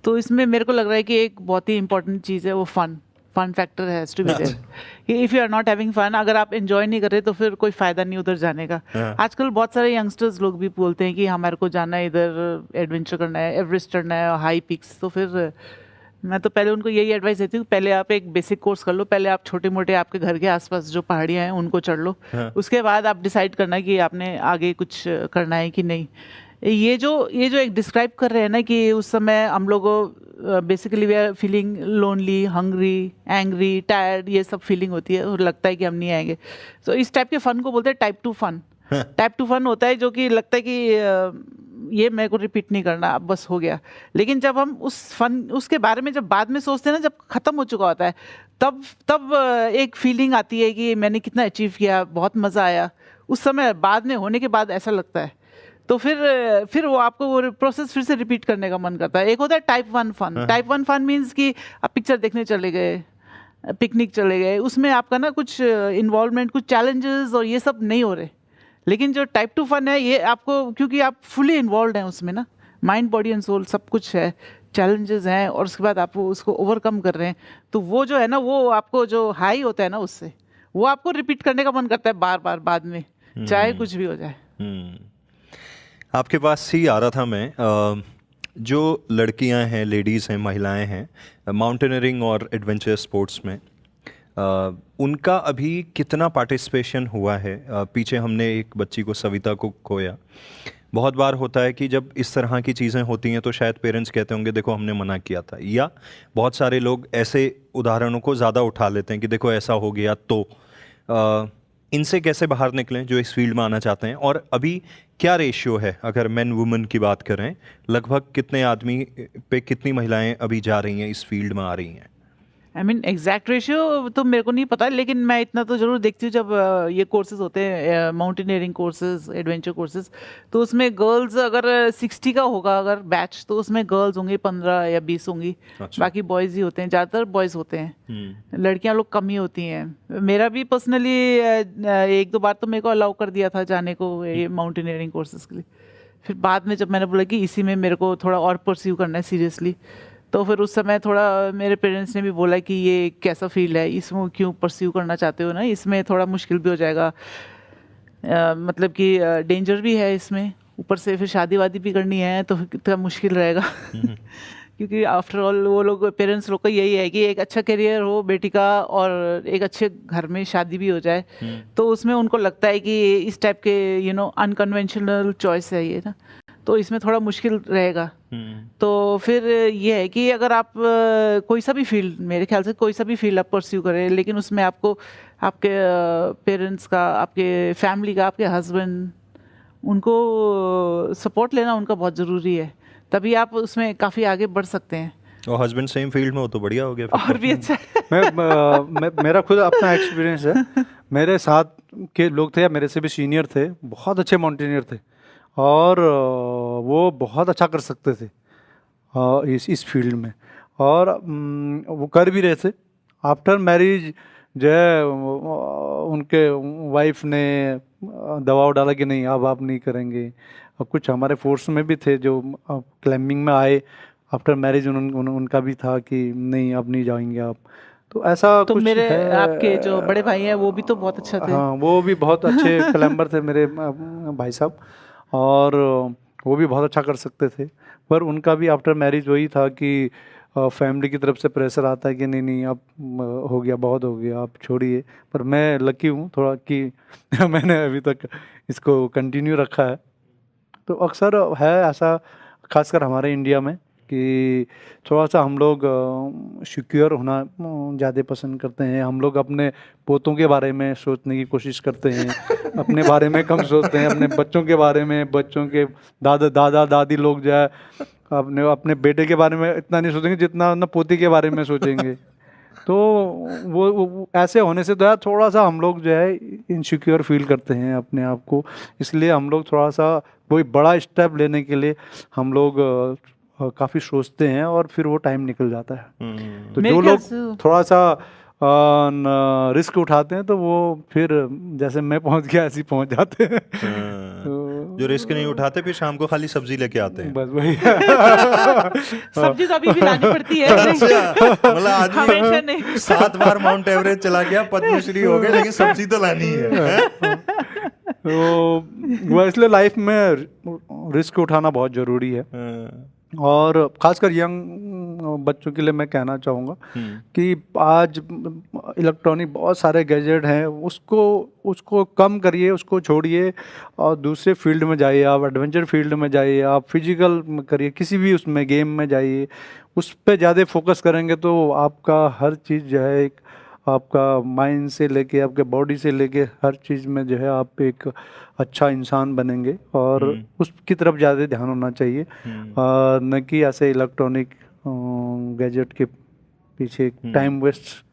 तो इसमें मेरे को लग रहा है कि एक बहुत ही इंपॉर्टेंट चीज़ है वो fun factor has to be there. If you are not having fun, अगर आप एंजॉय नहीं कर रहे तो फिर कोई फायदा नहीं उधर जाने का। आजकल बहुत सारे यंगस्टर्स लोग भी बोलते हैं कि हमारे को जाना है इधर, एडवेंचर करना है, एवरेस्ट चढ़ना है, हाई पिक्स। तो फिर मैं तो पहले उनको यही एडवाइस देती हूँ, पहले आप एक बेसिक कोर्स कर लो, पहले आप छोटे मोटे आपके घर के आसपास जो पहाड़ियाँ हैं उनको चढ़ लो, उसके बाद आप डिसाइड करना कि आपने आगे कुछ करना है कि नहीं। ये जो एक डिस्क्राइब कर रहे हैं ना कि उस समय हम लोग basically we are feeling lonely, hungry, angry, tired, ये सब फीलिंग होती है और लगता है कि हम नहीं आएंगे। तो इस टाइप के फन को बोलते हैं टाइप 2 फन। टाइप 2 फन होता है जो कि लगता है कि ये मेरे को रिपीट नहीं करना, अब बस हो गया। लेकिन जब हम उसके बारे में जब बाद में सोचते हैं ना, जब खत्म हो चुका होता है, तब एक फीलिंग आती है कि मैंने कितना अचीव किया, बहुत मज़ा आया। उस समय बाद में होने के बाद ऐसा लगता है, तो फिर वो आपको वो प्रोसेस फिर से रिपीट करने का मन करता है। एक होता है type 1 fun. Type 1 fun means कि आप पिक्चर देखने चले गए, पिकनिक चले गए, उसमें आपका ना कुछ इन्वॉल्वमेंट, कुछ चैलेंजेस और ये सब नहीं हो रहे। लेकिन जो टाइप 2 फन है, ये आपको, क्योंकि आप फुली इन्वॉल्व हैं उसमें ना, माइंड, बॉडी एंड सोल सब कुछ है, चैलेंजेस हैं, और उसके बाद आप उसको ओवरकम कर रहे हैं। तो वो जो है ना, वो आपको जो हाई होता है ना, उससे वो आपको रिपीट करने का मन करता है बार बार बाद में, चाहे कुछ भी हो जाए। आपके पास ही आ रहा था मैं। जो लड़कियां हैं, लेडीज़ हैं, महिलाएं हैं माउंटेनियरिंग और एडवेंचर स्पोर्ट्स में, उनका अभी कितना पार्टिसिपेशन हुआ है? पीछे हमने एक बच्ची को, सविता को खोया। बहुत बार होता है कि जब इस तरह की चीज़ें होती हैं तो शायद पेरेंट्स कहते होंगे देखो हमने मना किया था, या बहुत सारे लोग ऐसे उदाहरणों को ज़्यादा उठा लेते हैं कि देखो ऐसा हो गया तो। इनसे कैसे बाहर निकलें जो इस फील्ड में आना चाहते हैं? और अभी क्या रेशियो है अगर मेन वुमेन की बात करें, लगभग कितने आदमी पे कितनी महिलाएं अभी जा रही हैं, इस फील्ड में आ रही हैं? आई मीन एग्जैक्ट रेशियो तो मेरे को नहीं पता, लेकिन मैं इतना तो ज़रूर देखती हूँ जब ये कोर्सेज होते हैं, माउंटेनियरिंग कोर्सेज, एडवेंचर कोर्सेज, तो उसमें गर्ल्स अगर 60 का होगा अगर बैच, तो उसमें गर्ल्स होंगी 15 या 20 होंगी। अच्छा। बाकी बॉयज़ ही होते हैं, ज़्यादातर बॉयज़ होते हैं, लड़कियां लोग कम ही होती हैं। मेरा भी पर्सनली एक दो बार तो मेरे को अलाउ कर दिया था जाने को ये माउंटेनियरिंग कोर्सेज के लिए। फिर बाद में जब मैंने बोला कि इसी में मेरे को थोड़ा और परस्यू करना है सीरियसली, तो फिर उस समय थोड़ा मेरे पेरेंट्स ने भी बोला कि ये कैसा फील्ड है, इसमें क्यों परस्यू करना चाहते हो ना, इसमें थोड़ा मुश्किल भी हो जाएगा, मतलब कि डेंजर भी है इसमें, ऊपर से फिर शादी वादी भी करनी है तो कितना मुश्किल रहेगा। क्योंकि आफ्टर ऑल वो लोग, पेरेंट्स लोग का यही है कि एक अच्छा करियर हो बेटी का और एक अच्छे घर में शादी भी हो जाए, तो उसमें उनको लगता है कि इस टाइप के अनकन्वेंशनल चॉइस है ये ना, तो इसमें थोड़ा मुश्किल रहेगा। तो फिर ये है कि अगर आप कोई सा भी फील्ड, मेरे ख्याल से कोई सा भी फील्ड आप परस्यू करें, लेकिन उसमें आपको आपके पेरेंट्स का, आपके फैमिली का, आपके हस्बैंड, उनको सपोर्ट लेना उनका बहुत ज़रूरी है, तभी आप उसमें काफ़ी आगे बढ़ सकते हैं। और हस्बैंड सेम फील्ड में हो तो बढ़िया हो गया फिर और तो। भी अच्छा है। मेरा खुद अपना एक्सपीरियंस है। मेरे साथ के लोग थे या मेरे से भी सीनियर थे, बहुत अच्छे माउंटेनियर थे और वो बहुत अच्छा कर सकते थे इस फील्ड में, और वो कर भी रहे थे। आफ्टर मैरिज जो है उनके वाइफ ने दबाव डाला कि नहीं अब आप नहीं करेंगे। और कुछ हमारे फोर्स में भी थे जो क्लाइंबिंग में आए आफ्टर मैरिज, उनका भी था कि नहीं अब नहीं जाएंगे आप। तो ऐसा तो कुछ मेरे है। आपके जो बड़े भाई हैं वो भी तो बहुत अच्छा थे। हाँ, वो भी बहुत अच्छे क्लाइंबर थे मेरे भाई साहब, और वो भी बहुत अच्छा कर सकते थे। पर उनका भी आफ्टर मैरिज वही था कि फैमिली की तरफ से प्रेशर आता है कि नहीं नहीं अब हो गया, बहुत हो गया, आप छोड़िए। पर मैं लकी हूँ थोड़ा कि मैंने अभी तक इसको कंटिन्यू रखा है। तो अक्सर है ऐसा, खासकर हमारे इंडिया में, कि थोड़ा सा हम लोग सिक्योर होना ज़्यादा पसंद करते हैं। हम लोग अपने पोतों के बारे में सोचने की कोशिश करते हैं, अपने बारे में कम सोचते हैं। अपने बच्चों के बारे में, बच्चों के दादा दादी लोग जो है अपने बेटे के बारे में इतना नहीं सोचेंगे जितना ना पोती के बारे में सोचेंगे। तो वो ऐसे होने से तो यार थोड़ा सा हम लोग जो है इनसिक्योर फील करते हैं अपने आप को। इसलिए हम लोग थोड़ा सा कोई बड़ा स्टेप लेने के लिए हम लोग काफ़ी सोचते हैं और फिर वो टाइम निकल जाता है। तो मेरे जो ख्याल लोग से- थोड़ा सा रिस्क उठाते हैं तो वो फिर जैसे मैं पहुंच गया ऐसे ही पहुंच जाते हैं। जो रिस्क नहीं उठाते फिर शाम को खाली सब्जी लेके आते हैं। बस वही। सब्जी तो अभी भी लानी पड़ती है। मतलब आदमी हमेशा नहीं। 7 बार माउंट एवरेस्ट चला गया, पद्मश्री हो गया, लेकिन सब्जी तो लानी है। तो वो इसलिए लाइफ में रिस्क उठाना बहुत ज़रूरी है। और ख़ासकर यंग बच्चों के लिए मैं कहना चाहूँगा कि आज इलेक्ट्रॉनिक बहुत सारे गैजेट हैं, उसको कम करिए, उसको छोड़िए और दूसरे फील्ड में जाइए। आप एडवेंचर फील्ड में जाइए, आप फिजिकल करिए, किसी भी उसमें गेम में जाइए, उस पर ज़्यादा फोकस करेंगे तो आपका हर चीज़ जो है, एक आपका माइंड से लेके आपके बॉडी से लेके हर चीज़ में जो है आप एक अच्छा इंसान बनेंगे। और उसकी तरफ ज़्यादा ध्यान होना चाहिए, न कि ऐसे इलेक्ट्रॉनिक गैजेट के पीछे टाइम वेस्ट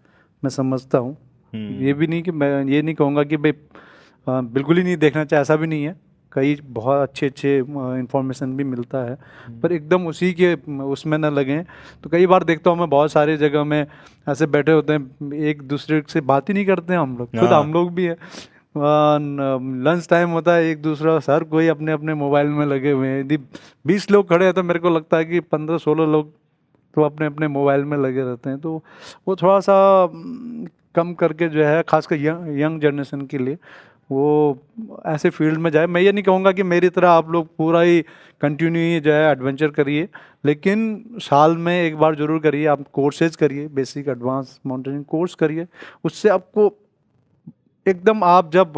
मैं समझता हूँ। ये भी नहीं कि मैं ये नहीं कहूँगा कि भाई बिल्कुल ही नहीं देखना चाहिए, ऐसा भी नहीं है। कई बहुत अच्छे इंफॉर्मेशन भी मिलता है, पर एकदम उसी के उसमें न लगें। तो कई बार देखता हूँ मैं बहुत सारी जगह में ऐसे बैठे होते हैं, एक दूसरे से बात ही नहीं करते हैं। हम लोग खुद, हम लोग भी हैं, लंच टाइम होता है, एक दूसरा हर कोई अपने अपने मोबाइल में लगे हुए हैं। यदि 20 लोग खड़े हैं तो मेरे को लगता है कि 15-16 लोग तो अपने अपने मोबाइल में लगे रहते हैं। तो वो थोड़ा सा कम करके जो है, खासकर यंग जनरेशन के लिए वो ऐसे फील्ड में जाए। मैं ये नहीं कहूँगा कि मेरी तरह आप लोग पूरा ही कंटिन्यू ही जो है एडवेंचर करिए, लेकिन साल में एक बार जरूर करिए। आप कोर्सेज करिए, बेसिक एडवांस माउंटेनिंग कोर्स करिए, उससे आपको एकदम, आप जब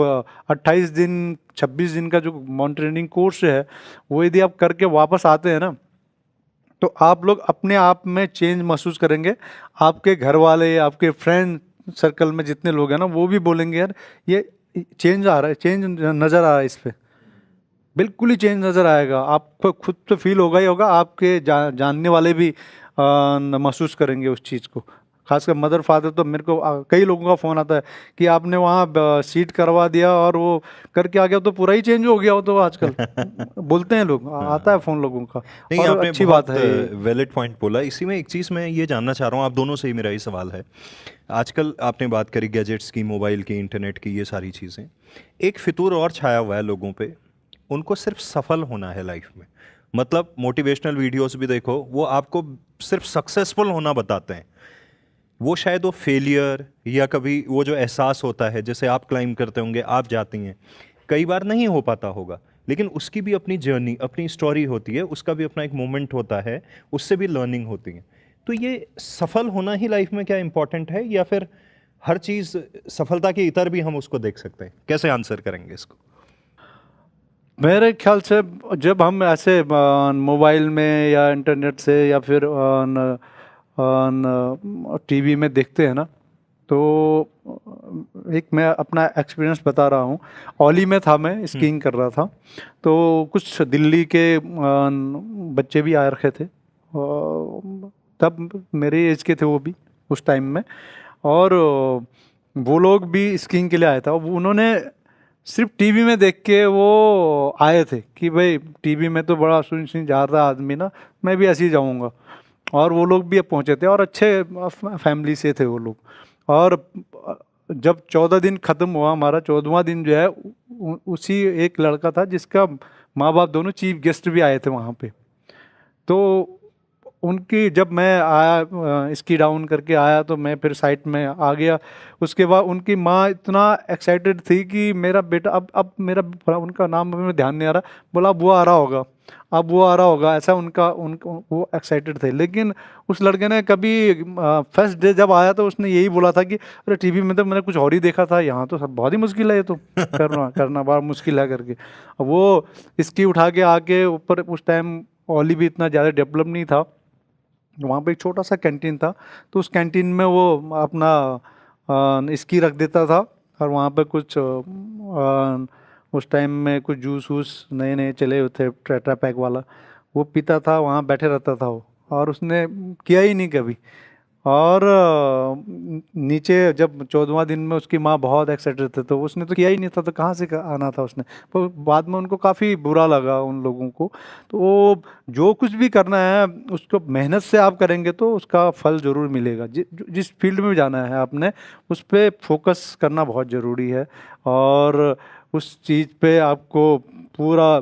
28 दिन 26 दिन का जो माउंटेनियरिंग कोर्स है वो यदि आप करके वापस आते हैं ना, तो आप लोग अपने आप में चेंज महसूस करेंगे। आपके घर वाले, आपके फ्रेंड सर्कल में जितने लोग हैं ना, वो भी बोलेंगे यार ये चेंज आ रहा है, चेंज नज़र आ रहा है इस पे, बिल्कुल ही चेंज नज़र आएगा। आपको खुद तो फील होगा ही होगा, आपके जानने वाले भी महसूस करेंगे उस चीज़ को। खासकर मदर फादर तो मेरे को कई लोगों का फ़ोन आता है कि आपने वहाँ सीट करवा दिया और वो करके आ गया तो पूरा ही चेंज हो गया हो, तो आजकल बोलते हैं लोग, आता है फ़ोन लोगों का। नहीं, और आपने अच्छी बहुत बात है। वैलिड पॉइंट बोला। इसी में एक चीज़ मैं ये जानना चाह रहा हूँ, आप दोनों से ही मेरा ये सवाल है। आजकल आपने बात करी गैजेट्स की, मोबाइल की, इंटरनेट की, ये सारी चीज़ें, एक फितूर और छाया हुआ है लोगों पे, उनको सिर्फ सफल होना है लाइफ में। मतलब मोटिवेशनल वीडियोस भी देखो, वो आपको सिर्फ सक्सेसफुल होना बताते हैं। वो शायद वो फेलियर या कभी वो जो एहसास होता है, जैसे आप क्लाइंब करते होंगे, आप जाती हैं, कई बार नहीं हो पाता होगा, लेकिन उसकी भी अपनी जर्नी, अपनी स्टोरी होती है, उसका भी अपना एक मोमेंट होता है, उससे भी लर्निंग होती है। तो ये सफल होना ही लाइफ में क्या इम्पोर्टेंट है, या फिर हर चीज़ सफलता के इतर भी हम उसको देख सकते हैं? कैसे आंसर करेंगे इसको? मेरे ख्याल से जब हम ऐसे मोबाइल में या इंटरनेट से या फिर टीवी में देखते हैं ना, तो एक मैं अपना एक्सपीरियंस बता रहा हूँ। ओली में था, मैं स्कीइंग कर रहा था, तो कुछ दिल्ली के बच्चे भी आ रखे थे, तब मेरे एज के थे वो भी उस टाइम में, और वो लोग भी स्कीइंग के लिए आए था। उन्होंने सिर्फ टीवी में देख के वो आए थे कि भाई टीवी में तो बड़ा सुन जा रहा आदमी ना, मैं भी ऐसे ही जाऊँगा। और वो लोग भी पहुँचे थे और अच्छे फैमिली से थे वो लोग। और जब 14 दिन ख़त्म हुआ, हमारा 14वां दिन जो है, उसी एक लड़का था जिसका माँ बाप दोनों चीफ गेस्ट भी आए थे वहाँ पे। तो उनकी जब मैं आया, स्की डाउन करके आया, तो मैं फिर साइड में आ गया। उसके बाद उनकी माँ इतना एक्साइटेड थी कि मेरा बेटा, अब मेरा, उनका नाम में ध्यान नहीं आ रहा, बोला अब वो आ रहा होगा, अब वो आ रहा होगा, ऐसा उनका वो एक्साइटेड थे। लेकिन उस लड़के ने कभी फर्स्ट डे जब आया तो उसने यही बोला था कि अरे टीवी में तो मैंने कुछ और ही देखा था, यहाँ तो सब बहुत ही मुश्किल है, ये तो करना बड़ा मुश्किल है करके। वो स्की उठा के आके ऊपर, उस टाइम ओली भी इतना ज़्यादा डेवलप नहीं था, वहाँ पे एक छोटा सा कैंटीन था, तो उस कैंटीन में वो अपना स्की रख देता था, और वहाँ पे कुछ उस टाइम में कुछ जूस वूस नए नए चले हुए थे, टेट्रा पैक वाला, वो पीता था, वहाँ बैठे रहता था वो, और उसने किया ही नहीं कभी। और नीचे जब 14वां दिन में उसकी माँ बहुत एक्साइटेड थे, तो उसने तो किया ही नहीं था, तो कहाँ से आना था उसने। तो बाद में उनको काफ़ी बुरा लगा उन लोगों को। तो वो जो कुछ भी करना है उसको मेहनत से आप करेंगे तो उसका फल ज़रूर मिलेगा। जिस फील्ड में जाना है आपने, उस पर फोकस करना बहुत ज़रूरी है, और उस चीज़ पे आपको पूरा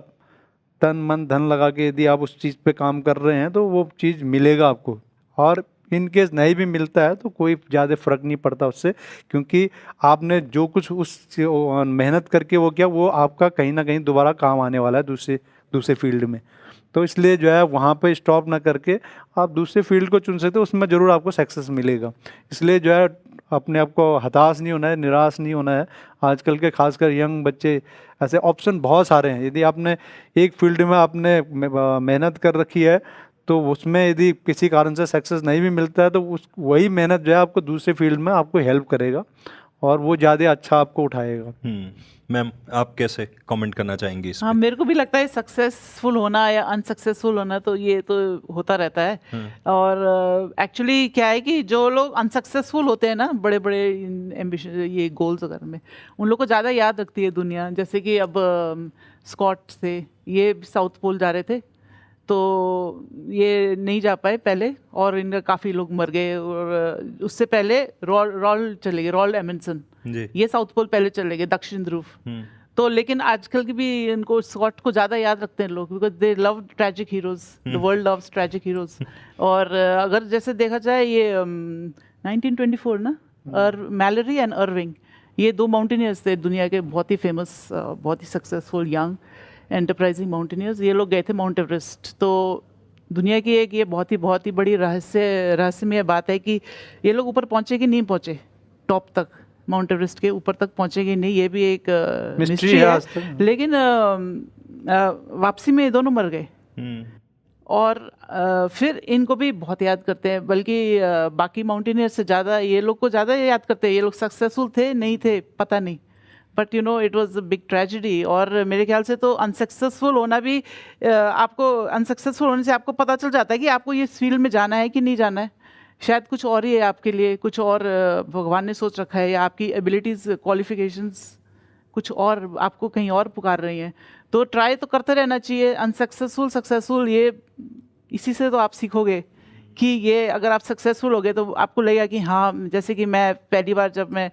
तन मन धन लगा के यदि आप उस चीज़ पे काम कर रहे हैं तो वो चीज़ मिलेगा आपको। और इन केस नहीं भी मिलता है तो कोई ज़्यादा फर्क नहीं पड़ता उससे, क्योंकि आपने जो कुछ उस मेहनत करके वो किया, वो आपका कहीं ना कहीं दोबारा काम आने वाला है दूसरे फील्ड में। तो इसलिए जो है वहाँ पे स्टॉप ना करके आप दूसरे फील्ड को चुन सकते हो, उसमें ज़रूर आपको सक्सेस मिलेगा। इसलिए जो है अपने आप को हताश नहीं होना है, निराश नहीं होना है। आजकल के खासकर यंग बच्चे, ऐसे ऑप्शन बहुत सारे हैं। यदि आपने एक फील्ड में आपने मेहनत कर रखी है, तो उसमें यदि किसी कारण से सक्सेस नहीं भी मिलता है, तो वही मेहनत जो है आपको दूसरे फील्ड में आपको हेल्प करेगा, और वो ज़्यादा अच्छा आपको उठाएगा। मैम, आप कैसे कमेंट करना चाहेंगी इस हाँ, पे? मेरे को भी लगता है सक्सेसफुल होना या अनसक्सेसफुल होना तो ये तो होता रहता है। और एक्चुअली क्या है कि जो लोग अनसक्सेसफुल होते हैं ना, बड़े बड़े एम्बिशन, ये गोल्स वगैरह में, उन लोग को ज़्यादा याद रखती है दुनिया। जैसे कि अब स्कॉट थे, ये साउथ पोल जा रहे थे, तो ये नहीं जा पाए पहले, और इनका काफ़ी लोग मर गए। और उससे पहले रॉल चले गए, रॉल एमंडसन, ये साउथ पोल पहले चले गए, दक्षिण ध्रुव। तो लेकिन आजकल की भी इनको, स्कॉट को ज़्यादा याद रखते हैं लोग, because they love tragic heroes, the world loves tragic heroes. और अगर जैसे देखा जाए, ये 1924 ना, मैलरी एंड अर्विंग, ये 2 माउंटेनियर्स थे दुनिया के बहुत ही फेमस, बहुत ही सक्सेसफुल यंग एंटरप्राइजिंग माउंटेनियर्स। ये लोग गए थे माउंट एवरेस्ट। तो दुनिया की एक ये बहुत ही बड़ी रहस्यमय बात है कि ये लोग ऊपर पहुँचे कि नहीं पहुँचे, टॉप तक, माउंट एवरेस्ट के ऊपर तक पहुँचे कि नहीं, ये भी एक मिस्ट्री है है। आज तक। लेकिन वापसी में ये दोनों मर गए। और फिर इनको भी बहुत याद करते हैं, बल्कि बाकी माउंटेनियर से ज़्यादा ये लोग को ज़्यादा याद करते हैं। ये लोग सक्सेसफुल थे नहीं थे पता नहीं, but you know it was a big tragedy. और मेरे ख्याल से तो अनसक्सेसफुल होना भी, आपको अनसक्सेसफुल होने से आपको पता चल जाता है कि आपको ये फील्ड में जाना है कि नहीं जाना है। शायद कुछ और ही है आपके लिए, कुछ और भगवान ने सोच रखा है, या आपकी एबिलिटीज़ क्वालिफिकेशंस कुछ और आपको कहीं और पुकार रही हैं। तो ट्राई तो करते रहना चाहिए। अनसक्सेसफुल सक्सेसफुल, ये इसी से तो आप सीखोगे कि ये अगर आप सक्सेसफुल हो गए तो आपको लगेगा कि हाँ, जैसे कि मैं पहली बार जब मैं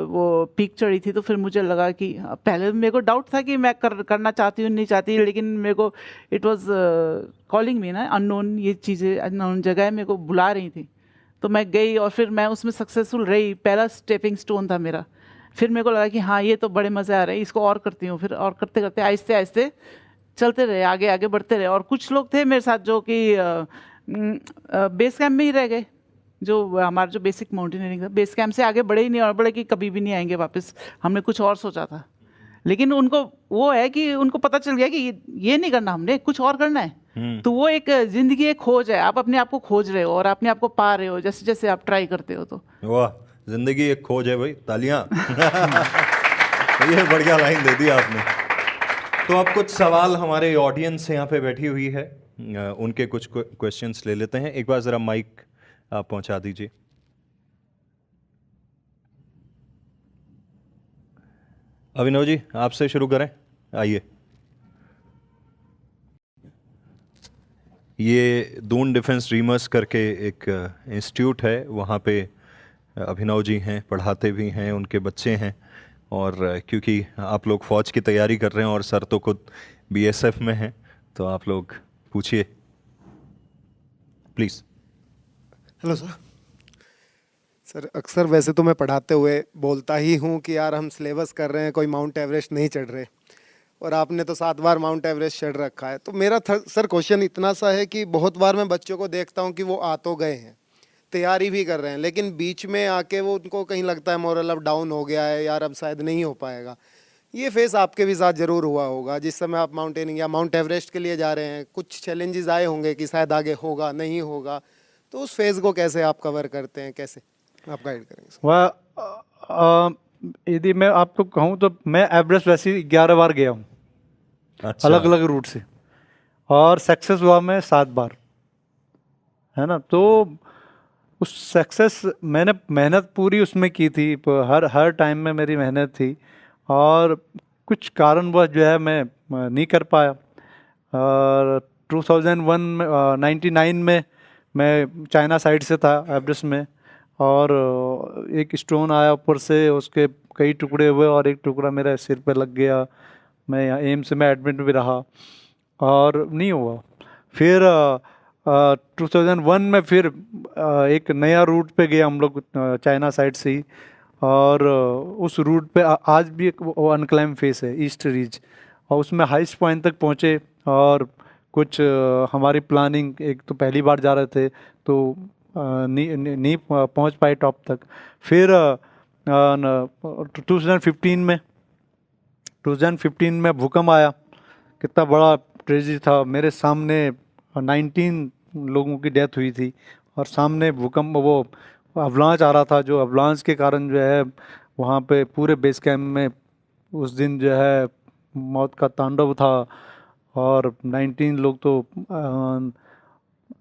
वो पीक चढ़ी थी तो फिर मुझे लगा कि पहले मेरे को डाउट था कि मैं करना चाहती हूँ नहीं चाहती, लेकिन मेरे को इट वाज कॉलिंग मी ना, अननोन, ये चीज़ें अननोन जगह मेरे को बुला रही थी। तो मैं गई और फिर मैं उसमें सक्सेसफुल रही। पहला स्टेपिंग स्टोन था मेरा। फिर मेरे को लगा कि हाँ, ये तो बड़े मज़े आ रहे हैं, इसको और करती हूँ। फिर और करते करते आहिस्ते आहिस्ते चलते रहे, आगे आगे बढ़ते रहे। और कुछ लोग थे मेरे साथ जो कि बेस कैंप में ही रह गए। जो हमारा जो बेसिक माउंटेनियरिंग था, बेस कैंप से आगे बढ़े ही नहीं, और बढ़े कि कभी भी नहीं आएंगे वापस, हमने कुछ और सोचा था। लेकिन उनको वो है कि उनको पता चल गया कि ये नहीं करना, हमने कुछ और करना है। तो वो एक जिंदगी एक खोज है, आप अपने आप को खोज रहे हो और अपने आप को पा रहे हो जैसे जैसे आप ट्राई करते हो। तो वाह, जिंदगी एक खोज है भाई, तालियां। ये बढ़िया लाइन दे दी आपने। तो अब कुछ सवाल हमारे ऑडियंस यहाँ पे बैठी हुई है, उनके कुछ क्वेश्चंस ले लेते हैं। एक बार जरा माइक आप पहुंचा दीजिए। अभिनव जी, आपसे शुरू करें, आइए। ये दून डिफेंस ड्रीमर्स करके एक इंस्टीट्यूट है, वहाँ पे अभिनव जी हैं, पढ़ाते भी हैं, उनके बच्चे हैं। और क्योंकि आप लोग फ़ौज की तैयारी कर रहे हैं और सर तो खुद बीएसएफ में हैं, तो आप लोग पूछिए प्लीज़। Hello sir. सर, अक्सर वैसे तो मैं पढ़ाते हुए बोलता ही हूँ कि यार हम सिलेबस कर रहे हैं, कोई माउंट एवरेस्ट नहीं चढ़ रहे, और आपने तो 7 बार माउंट एवरेस्ट चढ़ रखा है। तो मेरा सर क्वेश्चन इतना सा है कि बहुत बार मैं बच्चों को देखता हूँ कि वो आ तो गए हैं, तैयारी भी कर रहे हैं, लेकिन बीच में आके वो उनको कहीं लगता है मोरल अब डाउन हो गया है, यार अब शायद नहीं हो पाएगा। ये फेस आपके भी साथ ज़रूर हुआ होगा जिस समय आप माउंटेनिंग या माउंट एवरेस्ट के लिए जा रहे हैं। कुछ चैलेंजेस आए होंगे कि शायद आगे होगा नहीं होगा, तो उस फेज़ को कैसे आप कवर करते हैं, कैसे आप गाइड करेंगे? वह यदि मैं आपको कहूँ तो मैं एवरेस्ट वैसे ही 11 बार गया हूँ, अच्छा। अलग अलग रूट से, और सक्सेस हुआ मैं 7 बार, है ना। तो उस सक्सेस मैंने मेहनत पूरी उसमें की थी, हर टाइम में मेरी मेहनत थी, और कुछ कारणवश जो है मैं नहीं कर पाया। और 2001 में 99 में मैं चाइना साइड से था एवरेस्ट में, और एक स्टोन आया ऊपर से, उसके कई टुकड़े हुए और एक टुकड़ा मेरे सिर पे लग गया। मैं यहाँ एम्स में एडमिट भी रहा और नहीं हुआ। फिर 2001 में फिर एक नया रूट पे गए हम लोग चाइना साइड से ही, और उस रूट पे आज भी एक वो अनक्लाइम फेस है, ईस्ट रिज, और उसमें हाईएस्ट पॉइंट तक पहुँचे। और कुछ हमारी प्लानिंग, एक तो पहली बार जा रहे थे तो नहीं पहुँच पाए टॉप तक। फिर 2015 में भूकंप आया, कितना बड़ा ट्रेजेडी था। मेरे सामने 19 लोगों की डेथ हुई थी, और सामने भूकंप, वो अवलांच आ रहा था, जो अवलांच के कारण जो है वहाँ पे पूरे बेस कैंप में उस दिन जो है मौत का तांडव था, और 19 लोग तो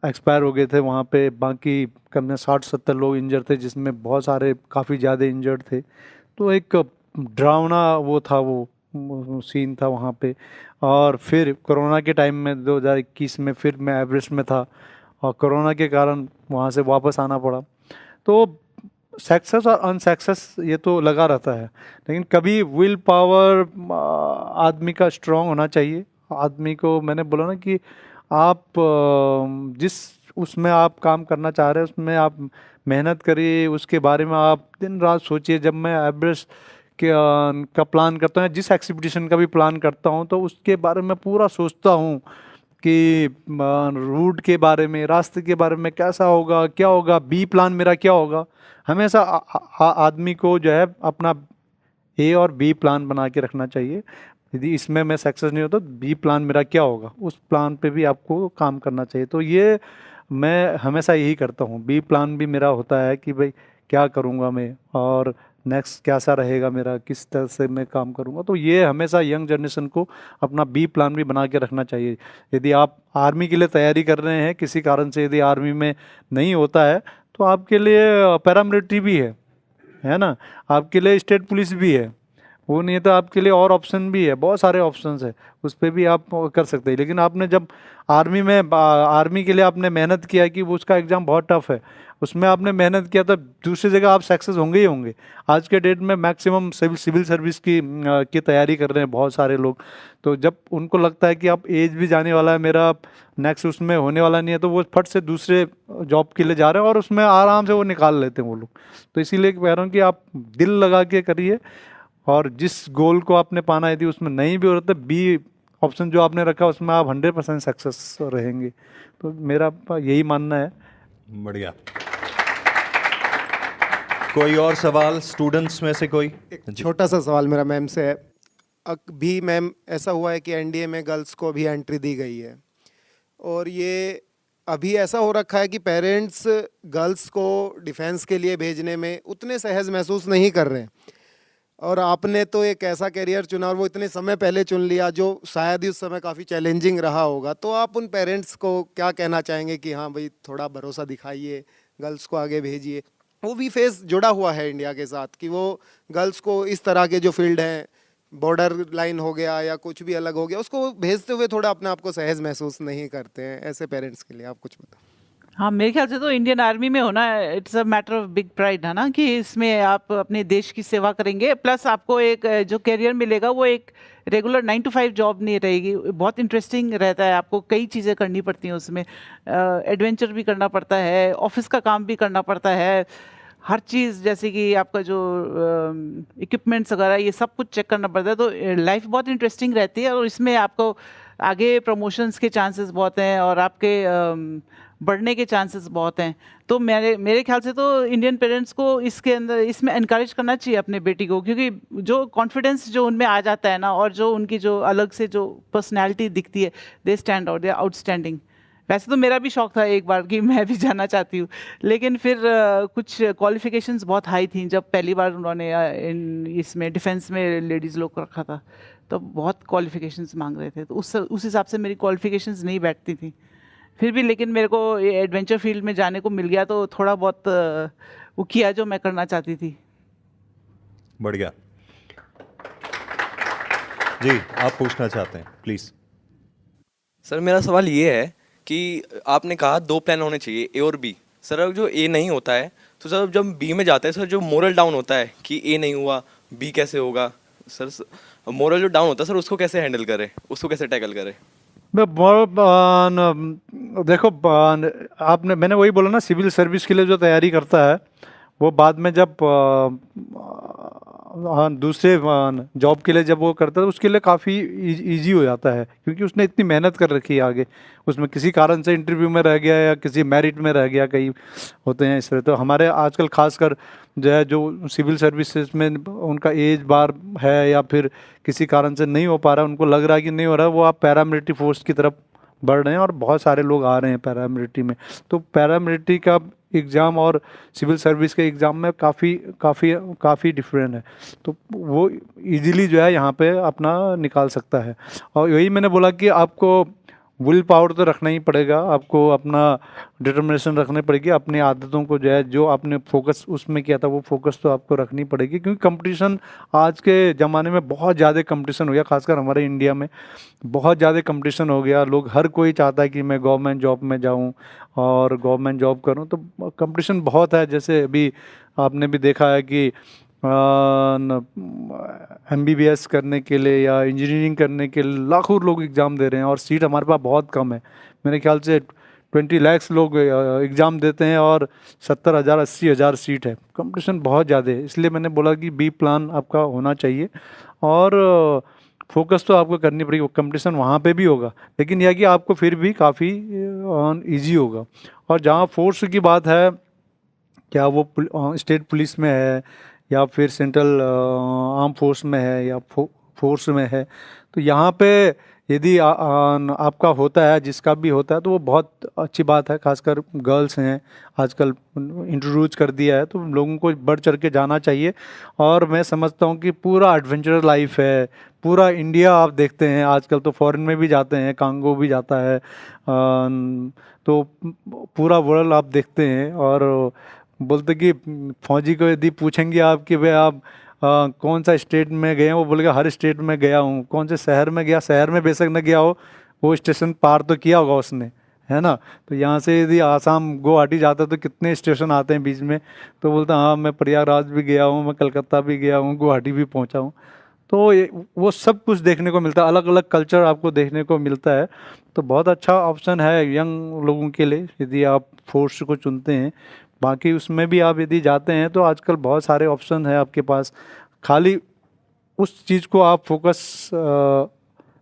एक्सपायर हो गए थे वहाँ पे। बाकी कम से 60-70 लोग इंजर्ड थे, जिसमें बहुत सारे काफ़ी ज़्यादा इंजर्ड थे। तो एक डरावना वो था, वो सीन था वहाँ पे। और फिर कोरोना के टाइम में 2021 में फिर मैं एवरेस्ट में था, और कोरोना के कारण वहाँ से वापस आना पड़ा। तो सक्सेस और अनसक्सेस ये तो लगा रहता है, लेकिन कभी विल पावर आदमी का स्ट्रांग होना चाहिए। आदमी को, मैंने बोला ना कि आप जिस उसमें आप काम करना चाह रहे हैं उसमें आप मेहनत करिए, उसके बारे में आप दिन रात सोचिए। जब मैं एवरेस्ट का प्लान करता हूँ, जिस एक्सपीडिशन का भी प्लान करता हूँ, तो उसके बारे में पूरा सोचता हूँ कि रूट के बारे में, रास्ते के बारे में कैसा होगा, क्या होगा, बी प्लान मेरा क्या होगा। हमेशा आदमी को जो है अपना ए और बी प्लान बना के रखना चाहिए। यदि इसमें मैं सक्सेस नहीं होता तो बी प्लान मेरा क्या होगा, उस प्लान पे भी आपको काम करना चाहिए। तो ये मैं हमेशा यही करता हूँ। बी प्लान भी मेरा होता है कि भाई क्या करूँगा मैं, और नेक्स्ट कैसा रहेगा मेरा, किस तरह से मैं काम करूँगा। तो ये हमेशा यंग जनरेशन को अपना बी प्लान भी बना के रखना चाहिए। यदि आप आर्मी के लिए तैयारी कर रहे हैं, किसी कारण से यदि आर्मी में नहीं होता है, तो आपके लिए पैरामिलिट्री भी है ना, आपके लिए स्टेट पुलिस भी है। वो नहीं है तो आपके लिए और ऑप्शन भी है, बहुत सारे ऑप्शंस है, उस पर भी आप कर सकते हैं। लेकिन आपने जब आर्मी के लिए आपने मेहनत किया कि वो उसका एग्ज़ाम बहुत टफ है, उसमें आपने मेहनत किया, तो दूसरी जगह आप सक्सेस होंगे ही होंगे। आज के डेट में मैक्सिमम सिविल सर्विस की तैयारी कर रहे हैं बहुत सारे लोग। तो जब उनको लगता है कि अब एज भी जाने वाला है मेरा, नेक्स्ट उसमें होने वाला नहीं है, तो वो फट से दूसरे जॉब के लिए जा रहे हैं और उसमें आराम से वो निकाल लेते हैं वो लोग। तो इसीलिए कह रहा हूँ कि आप दिल लगा के करिए, और जिस गोल को आपने पाना है, यदि उसमें नहीं भी हो रहा तो बी ऑप्शन जो आपने रखा उसमें आप 100% सक्सेस रहेंगे। तो मेरा यही मानना है। बढ़िया। कोई और सवाल स्टूडेंट्स में से कोई? एक छोटा सा सवाल मेरा मैम से है। भी मैम ऐसा हुआ है कि एनडीए में गर्ल्स को भी एंट्री दी गई है, और ये अभी ऐसा हो रखा है कि पेरेंट्स गर्ल्स को डिफेंस के लिए भेजने में उतने सहज महसूस नहीं कर रहे हैं। और आपने तो एक ऐसा करियर चुना, और वो इतने समय पहले चुन लिया जो शायद ही उस समय काफ़ी चैलेंजिंग रहा होगा। तो आप उन पेरेंट्स को क्या कहना चाहेंगे कि हाँ भाई, थोड़ा भरोसा दिखाइए, गर्ल्स को आगे भेजिए। वो भी फेस जुड़ा हुआ है इंडिया के साथ कि वो गर्ल्स को इस तरह के जो फील्ड हैं, बॉर्डर लाइन हो गया या कुछ भी अलग हो गया, उसको भेजते हुए थोड़ा अपने आप को सहज महसूस नहीं करते हैं। ऐसे पेरेंट्स के लिए आप कुछ बताओ। हाँ, मेरे ख्याल से तो इंडियन आर्मी में होना it's a matter of big pride, है ना, कि इसमें आप अपने देश की सेवा करेंगे, प्लस आपको एक जो करियर मिलेगा वो एक रेगुलर 9 to 5 जॉब नहीं रहेगी। बहुत इंटरेस्टिंग रहता है, आपको कई चीज़ें करनी पड़ती हैं उसमें, एडवेंचर भी करना पड़ता है, ऑफिस का काम भी करना पड़ता है, हर चीज़ जैसे कि आपका जो इक्विपमेंट्स वगैरह ये सब कुछ चेक करना पड़ता है। तो लाइफ बहुत इंटरेस्टिंग रहती है, और इसमें आपको आगे प्रमोशंस के चांसेस बहुत हैं, और आपके बढ़ने के चांसेस बहुत हैं। तो मेरे ख्याल से तो इंडियन पेरेंट्स को इसके अंदर इसमें इनकरेज करना चाहिए अपने बेटी को, क्योंकि जो कॉन्फिडेंस जो उनमें आ जाता है ना, और जो उनकी जो अलग से जो पर्सनैलिटी दिखती है, they stand out, they are outstanding. वैसे तो मेरा भी शौक था एक बार कि मैं भी जाना चाहती हूँ, लेकिन फिर कुछ क्वालिफिकेशंस बहुत हाई थी जब पहली बार उन्होंने इसमें डिफेंस में लेडीज़ लोग को रखा था, तो बहुत क्वालिफिकेशंस मांग रहे थे। तो उस हिसाब से मेरी क्वालिफिकेशंस नहीं बैठती थी। फिर भी लेकिन मेरे को एडवेंचर फील्ड में जाने को मिल गया, तो थोड़ा बहुत वो किया जो मैं करना चाहती थी। बढ़िया जी, आप पूछना चाहते हैं प्लीज़। सर मेरा सवाल ये है कि आपने कहा 2 प्लान होने चाहिए, ए और बी। सर अगर जो ए नहीं होता है तो सर जब बी में जाते हैं सर, जो मोरल डाउन होता है कि ए नहीं हुआ बी कैसे होगा, सर मोरल जो डाउन होता है सर उसको कैसे हैंडल करें, उसको कैसे टैकल करें? देखो, मैंने वही बोला ना, सिविल सर्विस के लिए जो तैयारी करता है वो बाद में जब दूसरे जॉब के लिए जब वो करता है तो उसके लिए काफ़ी इजी हो जाता है, क्योंकि उसने इतनी मेहनत कर रखी है आगे। उसमें किसी कारण से इंटरव्यू में रह गया या किसी मेरिट में रह गया, कई होते हैं इस तरह। तो हमारे आजकल खासकर जो है, जो सिविल सर्विसेज में उनका एज बार है या फिर किसी कारण से नहीं हो पा रहा है, उनको लग रहा है कि नहीं हो रहा है, वो आप पैरामिलिट्री फोर्स की तरफ बढ़ रहे हैं, और बहुत सारे लोग आ रहे हैं पैरामिलिट्री में। तो पैरामिलिट्री का एग्ज़ाम और सिविल सर्विस के एग्ज़ाम में काफ़ी डिफरेंट है। तो वो इजीली जो है यहाँ पे अपना निकाल सकता है। और यही मैंने बोला कि आपको विल पावर तो रखना ही पड़ेगा, आपको अपना डिटर्मिनेशन रखनी पड़ेगी, अपनी आदतों को जो है, जो आपने फोकस उसमें किया था वो फोकस तो आपको रखनी पड़ेगी। क्योंकि कंपटीशन आज के ज़माने में बहुत ज़्यादा कंपटीशन हो गया, खासकर हमारे इंडिया में बहुत ज़्यादा कंपटीशन हो गया। लोग, हर कोई चाहता है कि मैं गवर्नमेंट जॉब में जाऊं और गवर्नमेंट जॉब करूं, तो कंपटीशन बहुत है। जैसे अभी आपने भी देखा है कि MBBS करने के लिए या इंजीनियरिंग करने के लिए लाखों लोग एग्ज़ाम दे रहे हैं, और सीट हमारे पास बहुत कम है। मेरे ख्याल से 20 लाख लोग एग्ज़ाम देते हैं और 70,000 80,000 सीट है, कंपटीशन बहुत ज़्यादा है। इसलिए मैंने बोला कि बी प्लान आपका होना चाहिए और फोकस तो आपको करनी पड़ेगी। कंपटीशन वहाँ पे भी होगा, लेकिन यह कि आपको फिर भी काफ़ी ईजी होगा। और जहाँ फोर्स की बात है, क्या वो स्टेट पुलिस में है या फिर सेंट्रल आर्म फोर्स में है या फोर्स में है, तो यहाँ पे यदि आपका होता है, जिसका भी होता है, तो वो बहुत अच्छी बात है। खासकर गर्ल्स हैं आजकल इंट्रोड्यूस कर दिया है, तो लोगों को बढ़ चढ़ के जाना चाहिए। और मैं समझता हूँ कि पूरा एडवेंचरस लाइफ है, पूरा इंडिया आप देखते हैं आजकल, तो फॉरेन में भी जाते हैं, कांगो भी जाता है, तो पूरा वर्ल्ड आप देखते हैं। और बोलते कि फौजी को यदि पूछेंगे आप कि भाई आप कौन सा स्टेट में गए हैं, वो बोलेगा हर स्टेट में गया हूँ। कौन से शहर में गया, शहर में बेशक न गया हो, वो स्टेशन पार तो किया होगा उसने, है ना। तो यहाँ से यदि आसाम गुवाहाटी जाता है तो कितने स्टेशन आते हैं बीच में, तो बोलता हाँ मैं प्रयागराज भी गया हूँ, मैं कलकत्ता भी गया हूँ, गुवाहाटी भी पहुँचा हूँ। तो वो सब कुछ देखने को मिलता है, अलग अलग कल्चर आपको देखने को मिलता है। तो बहुत अच्छा ऑप्शन है यंग लोगों के लिए यदि आप फोर्स को चुनते हैं। बाकी उसमें भी आप यदि जाते हैं तो आजकल बहुत सारे ऑप्शन हैं आपके पास, खाली उस चीज़ को आप फोकस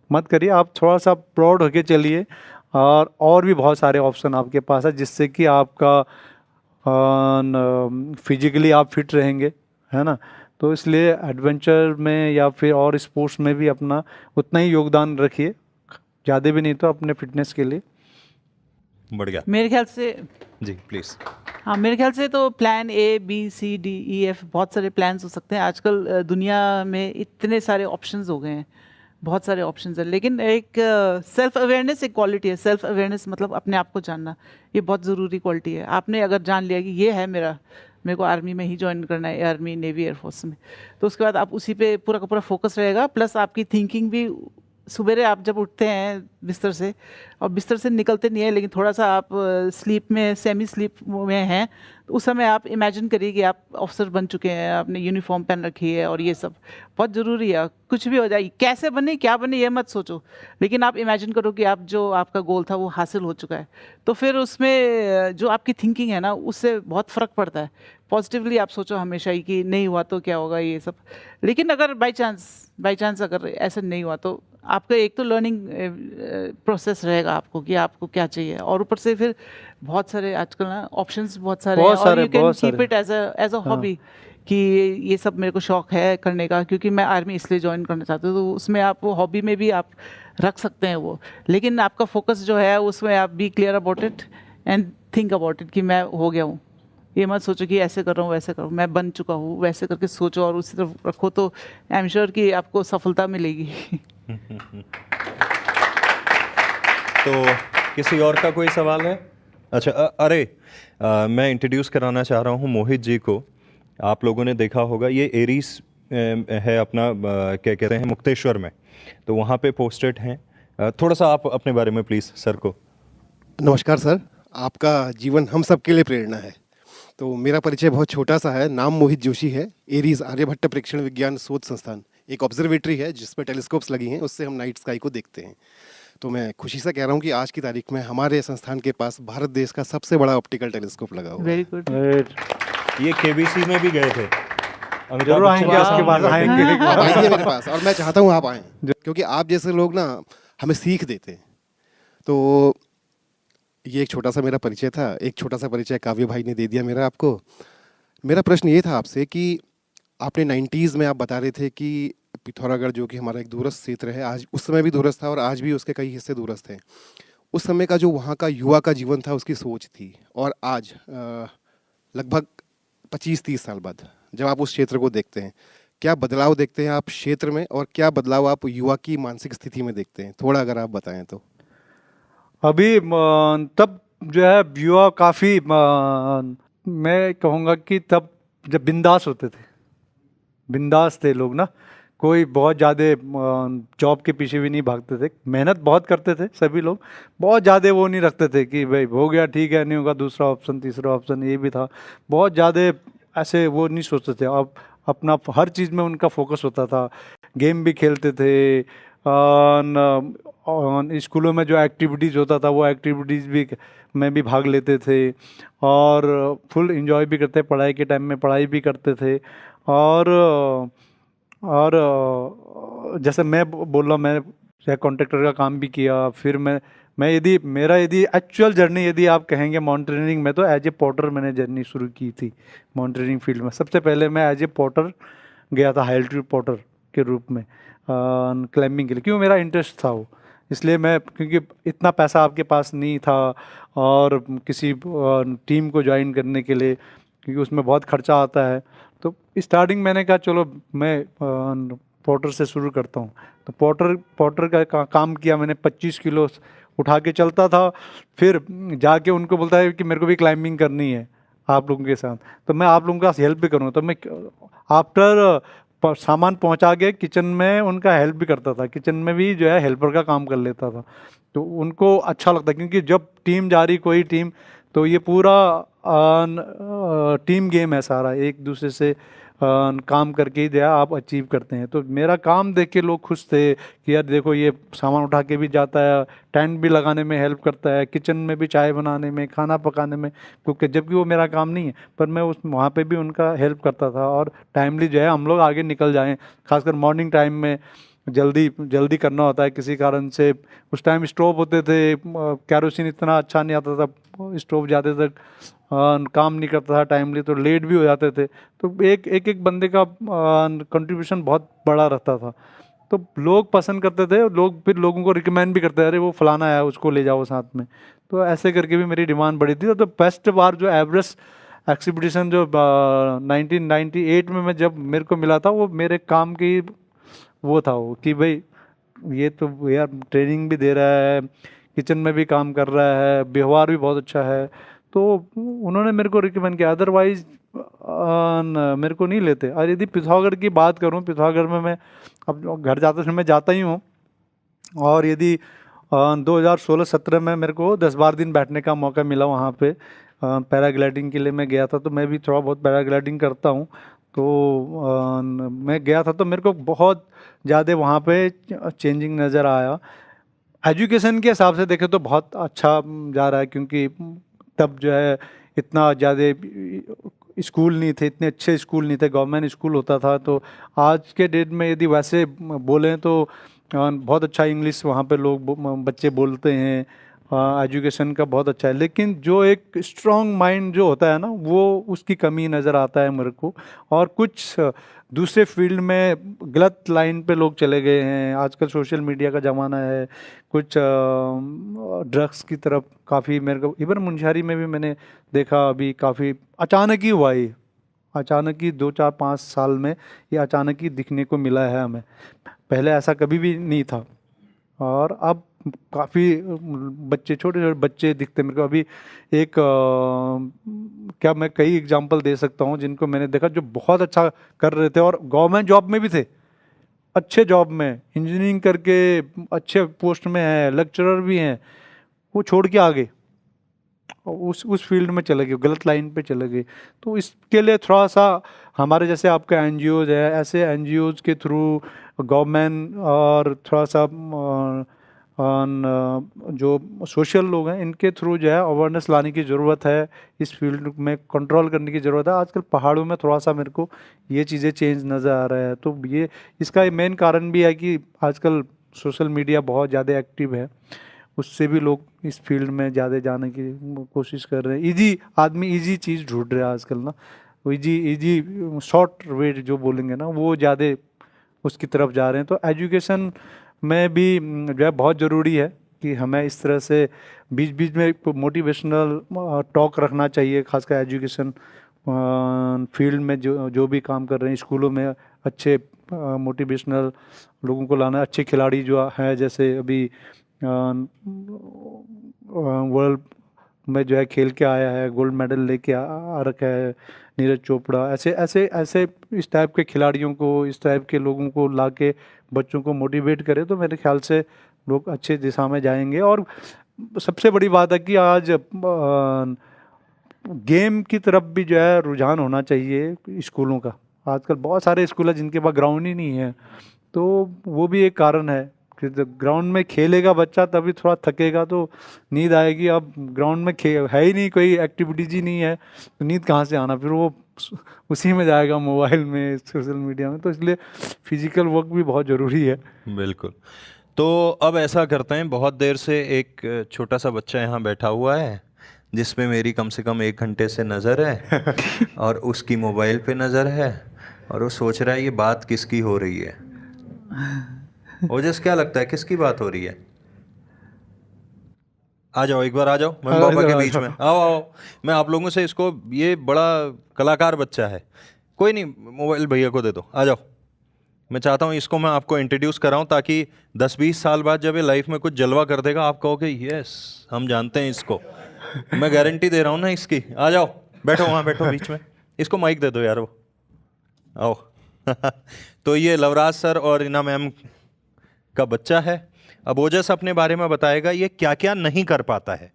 मत करिए, आप थोड़ा सा प्राउड होके चलिए। और भी बहुत सारे ऑप्शन आपके पास है, जिससे कि आपका फिजिकली आप फिट रहेंगे, है ना। तो इसलिए एडवेंचर में या फिर और स्पोर्ट्स में भी अपना उतना ही योगदान रखिए, ज़्यादा भी नहीं तो अपने फिटनेस के लिए। बढ़िया। मेरे ख्याल से जी प्लीज़। हाँ, मेरे ख्याल से तो plan A B C D E F बहुत सारे प्लान्स हो सकते हैं। आजकल दुनिया में इतने सारे ऑप्शंस हो गए हैं, बहुत सारे ऑप्शंस हैं, लेकिन एक सेल्फ अवेयरनेस एक क्वालिटी है। सेल्फ अवेयरनेस मतलब अपने आप को जानना, ये बहुत ज़रूरी क्वालिटी है। आपने अगर जान लिया कि ये है मेरे को आर्मी में ही ज्वाइन करना है, आर्मी नेवी एयरफोर्स में, तो उसके बाद आप उसी पे पूरा का पूरा फोकस रहेगा। प्लस आपकी थिंकिंग भी, सुबेरे आप जब उठते हैं बिस्तर से, और बिस्तर से निकलते नहीं है, लेकिन थोड़ा सा आप स्लीप में, सेमी स्लीप में हैं, तो उस समय आप इमेजिन करिए कि आप ऑफिसर बन चुके हैं, आपने यूनिफॉर्म पहन रखी है, और ये सब बहुत ज़रूरी है। कुछ भी हो जाए, कैसे बने क्या बने ये मत सोचो, लेकिन आप इमेजिन करो कि आप जो आपका गोल था वो हासिल हो चुका है। तो फिर उसमें जो आपकी थिंकिंग है ना, उससे बहुत फ़र्क पड़ता है। पॉजिटिवली आप सोचो हमेशा ही कि नहीं हुआ तो क्या होगा ये सब। लेकिन अगर बाई चांस अगर ऐसा नहीं हुआ, तो आपका एक तो लर्निंग प्रोसेस रहेगा आपको कि आपको क्या चाहिए, और ऊपर से फिर बहुत सारे आजकल ना ऑप्शंस बहुत सारे हैं, और you can keep it as a hobby कि ये सब मेरे को शौक है करने का, क्योंकि मैं आर्मी इसलिए ज्वाइन करना चाहती हूँ। तो उसमें आप वो हॉबी में भी आप रख सकते हैं वो, लेकिन आपका फोकस जो है उसमें आप be clear about it and think about it कि मैं हो गया हूँ। ये मत सोचो कि ऐसे कर रहा हूँ वैसे कर रहा हूँ, मैं बन चुका हूँ, वैसे करके सोचो और उसी तरफ रखो, तो आई एम श्योर कि आपको सफलता मिलेगी। तो किसी और का कोई सवाल है? अच्छा मैं इंट्रोड्यूस कराना चाह रहा हूँ मोहित जी को। आप लोगों ने देखा होगा, ये एरीज है अपना, क्या कहते हैं, मुक्तेश्वर में, तो वहाँ पे पोस्टेड हैं। थोड़ा सा आप अपने बारे में प्लीज़ सर को। नमस्कार सर, आपका जीवन हम सब के लिए प्रेरणा है। तो मेरा परिचय बहुत छोटा सा है, नाम मोहित जोशी है। एरीज आर्यभट्ट प्रेक्षण विज्ञान शोध संस्थान एक ऑब्जर्वेटरी है जिस पर टेलीस्कोप्स लगी हैं, उससे हम नाइट स्काई को देखते हैं। तो मैं खुशी से कह रहा हूँ कि आज की तारीख में हमारे संस्थान के पास भारत देश का सबसे बड़ा ऑप्टिकल टेलीस्कोप लगा हुआ है। Very good. ये केबीसी में भी गए थे। जरूर आएंगे आपके पास, आएंगे मेरे पास, और मैं चाहता हूँ आप आएँ, क्योंकि आप जैसे लोग ना हमें सीख देते हैं। तो ये एक छोटा सा मेरा परिचय था, एक छोटा सा परिचय काव्य भाई ने दे दिया मेरा आपको। मेरा प्रश्न ये था आपसे कि आपने 90s में आप बता रहे थे कि पिथौरागढ़ जो कि हमारा एक दूरस्थ क्षेत्र है, आज उस समय भी दूरस्थ था और आज भी उसके कई हिस्से दूरस्थ हैं। उस समय का जो वहाँ का युवा का जीवन था, उसकी सोच थी, और आज लगभग 25-30 साल बाद जब आप उस क्षेत्र को देखते हैं, क्या बदलाव देखते हैं आप क्षेत्र में, और क्या बदलाव आप युवा की मानसिक स्थिति में देखते हैं? थोड़ा अगर आप बताएं तो। अभी तब जो है युवा काफ़ी, मैं कहूँगा कि तब जब बिंदास होते थे, बिंदास थे लोग ना, कोई बहुत ज़्यादा जॉब के पीछे भी नहीं भागते थे, मेहनत बहुत करते थे सभी लोग, बहुत ज़्यादा वो नहीं रखते थे कि भाई हो गया ठीक है, नहीं होगा दूसरा ऑप्शन तीसरा ऑप्शन, ये भी था, बहुत ज़्यादा ऐसे वो नहीं सोचते थे। अब अपना हर चीज़ में उनका फोकस होता था, गेम भी खेलते थे, स्कूलों में जो एक्टिविटीज़ होता था वो एक्टिविटीज़ भी में भी भाग लेते थे और फुल एंजॉय भी करते, पढ़ाई के टाइम में पढ़ाई भी करते थे। और जैसे मैं बोल रहा हूँ, मैं चाहे कॉन्ट्रैक्टर का काम भी किया, फिर मैं यदि एक्चुअल जर्नी यदि आप कहेंगे माउंटेनियरिंग में, तो एज ए पॉटर मैंने जर्नी शुरू की थी माउंटेनियरिंग फील्ड में। सबसे पहले मैं एज ए पॉटर गया था, हाई एल्टीट्यूड पॉटर के रूप में क्लाइंबिंग के लिए, क्यों मेरा इंटरेस्ट था वो। इसलिए मैं, क्योंकि इतना पैसा आपके पास नहीं था और किसी टीम को ज्वाइन करने के लिए, क्योंकि उसमें बहुत खर्चा आता है, तो स्टार्टिंग मैंने कहा चलो मैं पॉटर से शुरू करता हूँ। तो पॉटर का काम किया मैंने, 25 किलो उठा के चलता था, फिर जाके उनको बोलता है कि मेरे को भी क्लाइंबिंग करनी है आप लोगों के साथ, तो मैं आप लोगों का हेल्प भी करूँगा। तो मैं आफ्टर सामान पहुंचा के किचन में उनका हेल्प भी करता था, किचन में भी जो है हेल्पर का काम कर लेता था। तो उनको अच्छा लगता, क्योंकि जब टीम जा रही, कोई टीम, तो ये पूरा टीम गेम है सारा, एक दूसरे से काम करके ही जो है आप अचीव करते हैं। तो मेरा काम देख के लोग खुश थे कि यार देखो ये सामान उठा के भी जाता है, टेंट भी लगाने में हेल्प करता है, किचन में भी चाय बनाने में, खाना पकाने में, क्योंकि जबकि वो मेरा काम नहीं है, पर मैं वहाँ पे भी उनका हेल्प करता था। और टाइमली जो है हम लोग आगे निकल जाएं, खासकर मॉर्निंग टाइम में जल्दी करना होता है किसी कारण से। उस टाइम स्टोव होते थे, कैरोसिन इतना अच्छा नहीं आता था, स्टोव ज़्यादा तक काम नहीं करता था टाइमली, तो लेट भी हो जाते थे। तो एक बंदे का कंट्रीब्यूशन बहुत बड़ा रहता था, तो लोग पसंद करते थे, लोग फिर लोगों को रिकमेंड भी करते थे, अरे वो फलाना है उसको ले जाओ साथ में। तो ऐसे करके भी मेरी डिमांड बढ़ी थी। तो बेस्ट बार जो एवरेस्ट एक्सपीडिशन जो 1998 में मैं जब मेरे को मिला था, वो मेरे काम की वो था, वो कि भाई ये तो यार ट्रेनिंग भी दे रहा है, किचन में भी काम कर रहा है, व्यवहार भी बहुत अच्छा है, तो उन्होंने मेरे को रिकमेंड किया। अदरवाइज मेरे को नहीं लेते। और यदि पिथौरागढ़ की बात करूं, पिथौरागढ़ में मैं अब घर जाते समय जाता ही हूं, और यदि 2016-17 में मेरे को 10-12 दिन बैठने का मौका मिला वहाँ पे, पैराग्लाइडिंग के लिए मैं गया था, तो मैं भी थोड़ा बहुत पैराग्लाइडिंग करता हूँ। तो मैं गया था, तो मेरे को बहुत ज़्यादा वहाँ पे चेंजिंग नज़र आया। एजुकेशन के हिसाब से देखें तो बहुत अच्छा जा रहा है, क्योंकि तब जो है इतना ज़्यादा स्कूल नहीं थे, इतने अच्छे स्कूल नहीं थे, गवर्नमेंट स्कूल होता था। तो आज के डेट में यदि वैसे बोलें तो बहुत अच्छा इंग्लिश वहाँ पे लोग बच्चे बोलते हैं, एजुकेशन का बहुत अच्छा है। लेकिन जो एक स्ट्रॉन्ग माइंड जो होता है ना, वो उसकी कमी नज़र आता है मेरे को। और कुछ दूसरे फील्ड में गलत लाइन पे लोग चले गए हैं। आजकल सोशल मीडिया का ज़माना है, कुछ ड्रग्स की तरफ काफ़ी मेरे को, इवन मुंशियारी में भी मैंने देखा, अभी काफ़ी अचानक ही हुआ, ये अचानक ही 2-4-5 साल में ये अचानक ही दिखने को मिला है हमें, पहले ऐसा कभी भी नहीं था। और अब काफ़ी बच्चे, छोटे छोटे बच्चे दिखते मेरे को। अभी एक क्या मैं कई एग्जांपल दे सकता हूँ जिनको मैंने देखा, जो बहुत अच्छा कर रहे थे और गवर्नमेंट जॉब में भी थे, अच्छे जॉब में, इंजीनियरिंग करके अच्छे पोस्ट में हैं, लेक्चरर भी हैं, वो छोड़ के आ गए, उस फील्ड में चले गए, गलत लाइन पे चले गए। तो इसके लिए थोड़ा सा हमारे जैसे आपके एनजीओज है, ऐसे एनजीओज के थ्रू गवर्नमेंट और थोड़ा सा जो सोशल लोग हैं, इनके थ्रू जो है अवेयरनेस लाने की ज़रूरत है, इस फील्ड में कंट्रोल करने की ज़रूरत है। आजकल पहाड़ों में थोड़ा सा मेरे को ये चीज़ें चेंज नज़र आ रहा है। तो ये इसका मेन कारण भी है कि आजकल सोशल मीडिया बहुत ज़्यादा एक्टिव है, उससे भी लोग इस फील्ड में ज़्यादा जाने की कोशिश कर रहे हैं। आदमी ईजी चीज़ ढूंढ रहा है आजकल ना, ईजी शॉर्ट वे जो बोलेंगे ना, वो ज़्यादा उसकी तरफ जा रहे हैं। तो एजुकेशन में भी जो है बहुत ज़रूरी है कि हमें इस तरह से बीच बीच में मोटिवेशनल टॉक रखना चाहिए, खासकर एजुकेशन फील्ड में जो भी काम कर रहे हैं। स्कूलों में अच्छे मोटिवेशनल लोगों को लाना, अच्छे खिलाड़ी जो हैं, जैसे अभी वर्ल्ड में जो है खेल के आया है, गोल्ड मेडल लेके आ रखा है नीरज चोपड़ा, ऐसे इस टाइप के खिलाड़ियों को, इस टाइप के लोगों को लाके बच्चों को मोटिवेट करे, तो मेरे ख्याल से लोग अच्छे दिशा में जाएंगे। और सबसे बड़ी बात है कि आज गेम की तरफ भी जो है रुझान होना चाहिए स्कूलों का। आजकल बहुत सारे स्कूल हैं जिनके पास ग्राउंड ही नहीं है, तो वो भी एक कारण है फिर ग्राउंड में खेलेगा बच्चा तभी थोड़ा थकेगा तो नींद आएगी। अब ग्राउंड में है ही नहीं, कोई एक्टिविटीज ही नहीं है तो नींद कहाँ से आना, फिर वो उसी में जाएगा, मोबाइल में, सोशल मीडिया में। तो इसलिए फिजिकल वर्क भी बहुत ज़रूरी है। बिल्कुल। तो अब ऐसा करते हैं, बहुत देर से एक छोटा सा बच्चा यहाँ बैठा हुआ है जिसमें मेरी कम से कम 1 घंटे से नज़र है और उसकी मोबाइल पे नज़र है और वो सोच रहा है ये बात किसकी हो रही है। ओजस, क्या लगता है किसकी बात हो रही है? आ जाओ, एक बार आ जाओ मम्मी पापा के बीच में, आओ आओ। मैं आप लोगों से इसको, ये बड़ा कलाकार बच्चा है, कोई नहीं, मोबाइल भैया को दे दो, आ जाओ। मैं चाहता हूँ इसको मैं आपको इंट्रोड्यूस कराऊं ताकि 10-20 साल बाद जब ये लाइफ में कुछ जलवा कर देगा आप कहोगे यस हम जानते हैं इसको। मैं गारंटी दे रहा हूँ ना इसकी। आ जाओ, बैठो वहाँ, बैठो बीच में, इसको माइक दे दो यार, वो आओ। तो ये लवराज सर और इना मैम का बच्चा है। अब ओजस अपने बारे में बताएगा ये क्या क्या नहीं कर पाता है।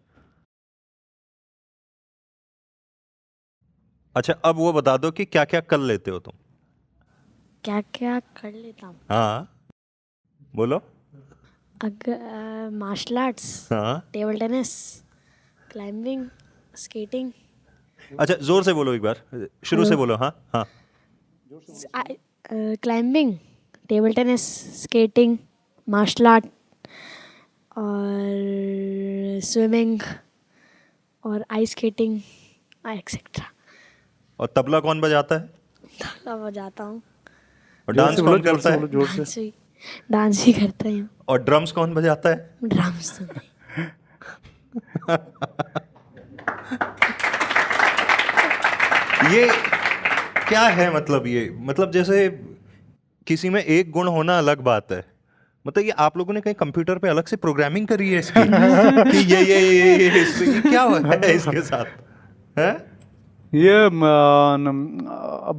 अच्छा, अब वो बता दो कि क्या क्या कर लेते हो तुम। क्या क्या कर लेता हूँ? हाँ बोलो। अगर मार्शल आर्ट्स, हाँ, टेबल टेनिस, क्लाइंबिंग, स्केटिंग। अच्छा जोर से बोलो एक बार, शुरू से बोलो। हाँ हाँ। Climbing, table tennis, skating, martial art और स्विमिंग और आइस स्केटिंग एक्सेट्रा। और तबला कौन बजाता है? तबला बजाता हूँ। और डांस कौन करता है? डांस ही करता हूँ। और ड्रम्स कौन बजाता है? ड्रम्स तो नहीं। ये क्या है मतलब? ये मतलब जैसे किसी में एक गुण होना अलग बात है, मतलब ये आप लोगों ने कहीं कंप्यूटर पे अलग से प्रोग्रामिंग करी है इसकी कि ये इस पे ये क्या हुआ है इसके साथ है? ये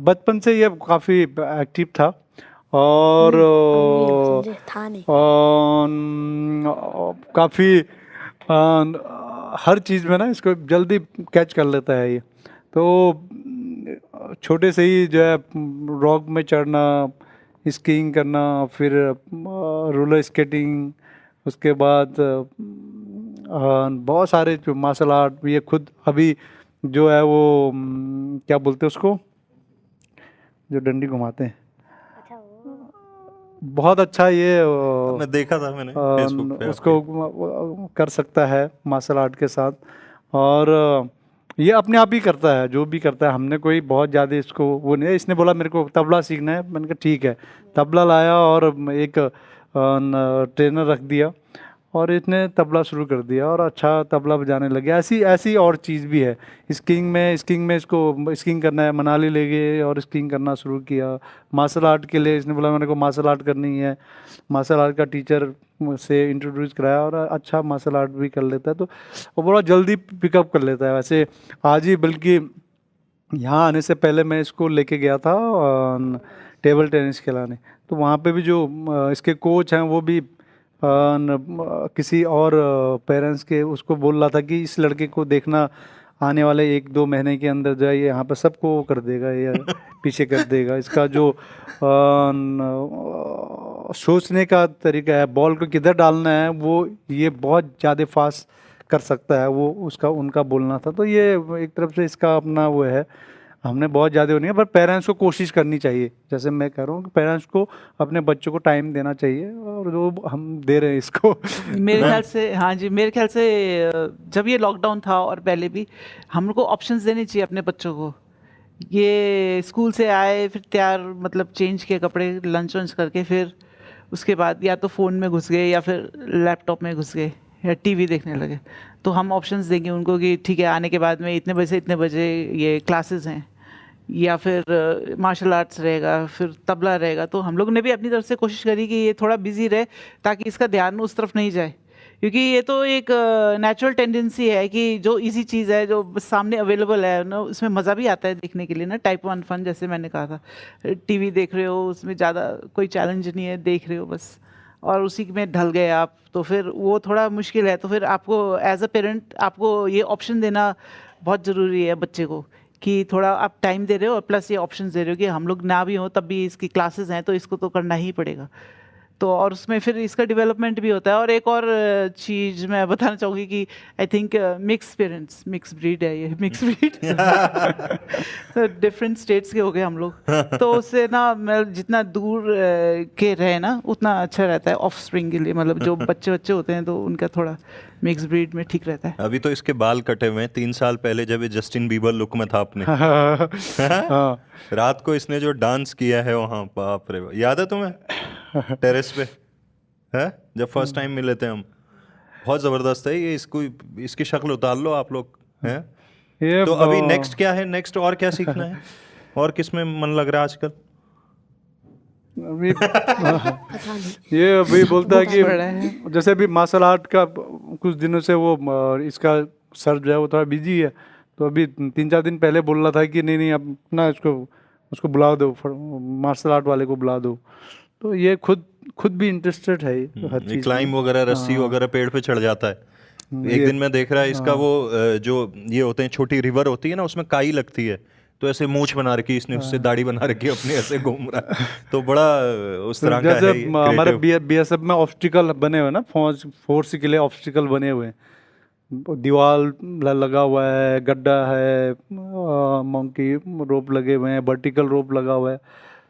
बचपन से ये काफ़ी एक्टिव था और मुझे था नहीं। काफ़ी हर चीज़ में ना इसको जल्दी कैच कर लेता है ये। तो छोटे से ही जो है रॉक में चढ़ना, स्कीइंग करना, फिर रोलर स्केटिंग, उसके बाद बहुत सारे जो मार्शल आर्ट, ये खुद अभी जो है वो क्या बोलते हैं उसको, जो डंडी घुमाते हैं, बहुत अच्छा ये मैं देखा था मैंने फेसबुक पे उसको कर सकता है मार्शल आर्ट के साथ। और ये अपने आप ही करता है, जो भी करता है। हमने कोई बहुत ज़्यादा इसको वो नहीं है। इसने बोला मेरे को तबला सीखना है, मैंने कहा ठीक है। तबला लाया और एक ट्रेनर रख दिया और इसने तबला शुरू कर दिया और अच्छा तबला बजाने लगे। ऐसी और चीज़ भी है। स्कीइंग में इसको स्कीइंग करना है, मनाली ले गए और स्कीइंग करना शुरू किया। मार्शल आर्ट के लिए इसने बोला मेरे को मार्शल आर्ट करनी है, मार्शल आर्ट का टीचर से इंट्रोड्यूस कराया और अच्छा मार्शल आर्ट भी कर लेता है। तो वो बड़ा जल्दी पिकअप कर लेता है। वैसे आज ही बल्कि यहाँ आने से पहले मैं इसको लेके गया था टेबल टेनिस खिलाने, तो वहाँ पे भी जो इसके कोच हैं वो भी किसी और पेरेंट्स के उसको बोल रहा था कि इस लड़के को देखना आने वाले 1-2 महीने के अंदर जो है ये यहाँ पर सबको वो कर देगा, ये पीछे कर देगा। इसका जो सोचने का तरीका है, बॉल को किधर डालना है, वो ये बहुत ज़्यादा फास्ट कर सकता है। वो उसका उनका बोलना था। तो ये एक तरफ से इसका अपना वो है। हमने बहुत ज़्यादा वो नहीं है, पर पेरेंट्स को कोशिश करनी चाहिए। जैसे मैं कह रहा हूँ कि पेरेंट्स को अपने बच्चों को टाइम देना चाहिए और जो हम दे रहे हैं इसको। मेरे ख्याल से, हाँ जी, मेरे ख्याल से जब ये लॉकडाउन था और पहले भी हम लोग को ऑप्शंस देने चाहिए अपने बच्चों को। ये स्कूल से आए, फिर तैयार मतलब चेंज किए कपड़े, लंच वंच करके, फिर उसके बाद या तो फ़ोन में घुस गए या फिर लैपटॉप में घुस गए या टीवी देखने लगे। तो हम ऑप्शंस देंगे उनको कि ठीक है आने के बाद में इतने बजे से इतने बजे ये क्लासेस हैं, या फिर मार्शल आर्ट्स रहेगा, फिर तबला रहेगा। तो हम लोग ने भी अपनी तरफ से कोशिश करी कि ये थोड़ा बिजी रहे ताकि इसका ध्यान उस तरफ नहीं जाए, क्योंकि ये तो एक नेचुरल टेंडेंसी है कि जो इजी चीज़ है, जो सामने अवेलेबल है ना, उसमें मज़ा भी आता है देखने के लिए ना। टाइप 1 फन, जैसे मैंने कहा था, टीवी देख रहे हो, उसमें ज़्यादा कोई चैलेंज नहीं है, देख रहे हो बस, और उसी में ढल गए आप, तो फिर वो थोड़ा मुश्किल है। तो फिर आपको एज अ पेरेंट आपको ये ऑप्शन देना बहुत ज़रूरी है बच्चे को, कि थोड़ा आप टाइम दे रहे हो और प्लस ये ऑप्शन दे रहे हो कि हम लोग ना भी हो तब भी इसकी क्लासेस हैं तो इसको तो करना ही पड़ेगा। तो और उसमें फिर इसका डेवलपमेंट भी होता है। और एक और चीज़ मैं बताना चाहूँगी कि I think mix parents, mix breed है ये, मिक्स ब्रीड डिफरेंट स्टेट्स के हो गए हम लोग, तो उससे ना मैं जितना दूर के रहे ना उतना अच्छा रहता है ऑफस्प्रिंग के लिए, मतलब जो बच्चे होते हैं तो उनका थोड़ा मिक्स ब्रीड में ठीक रहता है। अभी तो इसके बाल कटे हुए हैं, 3 साल पहले जब ये जस्टिन बीबर लुक में था अपने हाँ रात को इसने जो डांस किया है वहाँ, बाप रे बाप। याद है तुम्हें टेरेस पे है जब फर्स्ट टाइम मिले थे हम? बहुत जबरदस्त है ये, इसको इसकी शक्ल उतार लो आप लोग हैं। ये तो अभी नेक्स्ट क्या है, नेक्स्ट और क्या सीखना है, और किस में मन लग रहा है आजकल? अभी ये अभी बोलता है कि जैसे अभी मार्शल आर्ट का कुछ दिनों से वो इसका सर जो है वो थोड़ा बिजी है, तो अभी 3-4 दिन पहले बोल रहा था कि नहीं अब ना उसको बुला दो, मार्शल आर्ट वाले को बुला दो। तो ये खुद भी इंटरेस्टेड है हर चीज। क्लाइंब वगैरह, रस्सी वगैरह पेड़ पे चढ़ जाता है। एक दिन मैं देख रहा है इसका वो जो ये होते हैं छोटी रिवर होती है ना, उसमें काई लगती है, तो ऐसे मूंछ बना रखी इसने, उससे दाढ़ी बना रखी अपने, ऐसे घूम रहा है। तो बड़ा उस तरह का है। जैसे हमारे बीएसएफ में ऑब्स्टिकल बने हुए ना, फोर्स के लिए ऑब्स्टिकल बने हुए हैं, दीवार लगा हुआ है, गड्ढा है, मंकी रोप लगे हुए हैं, वर्टिकल रोप लगा हुआ है,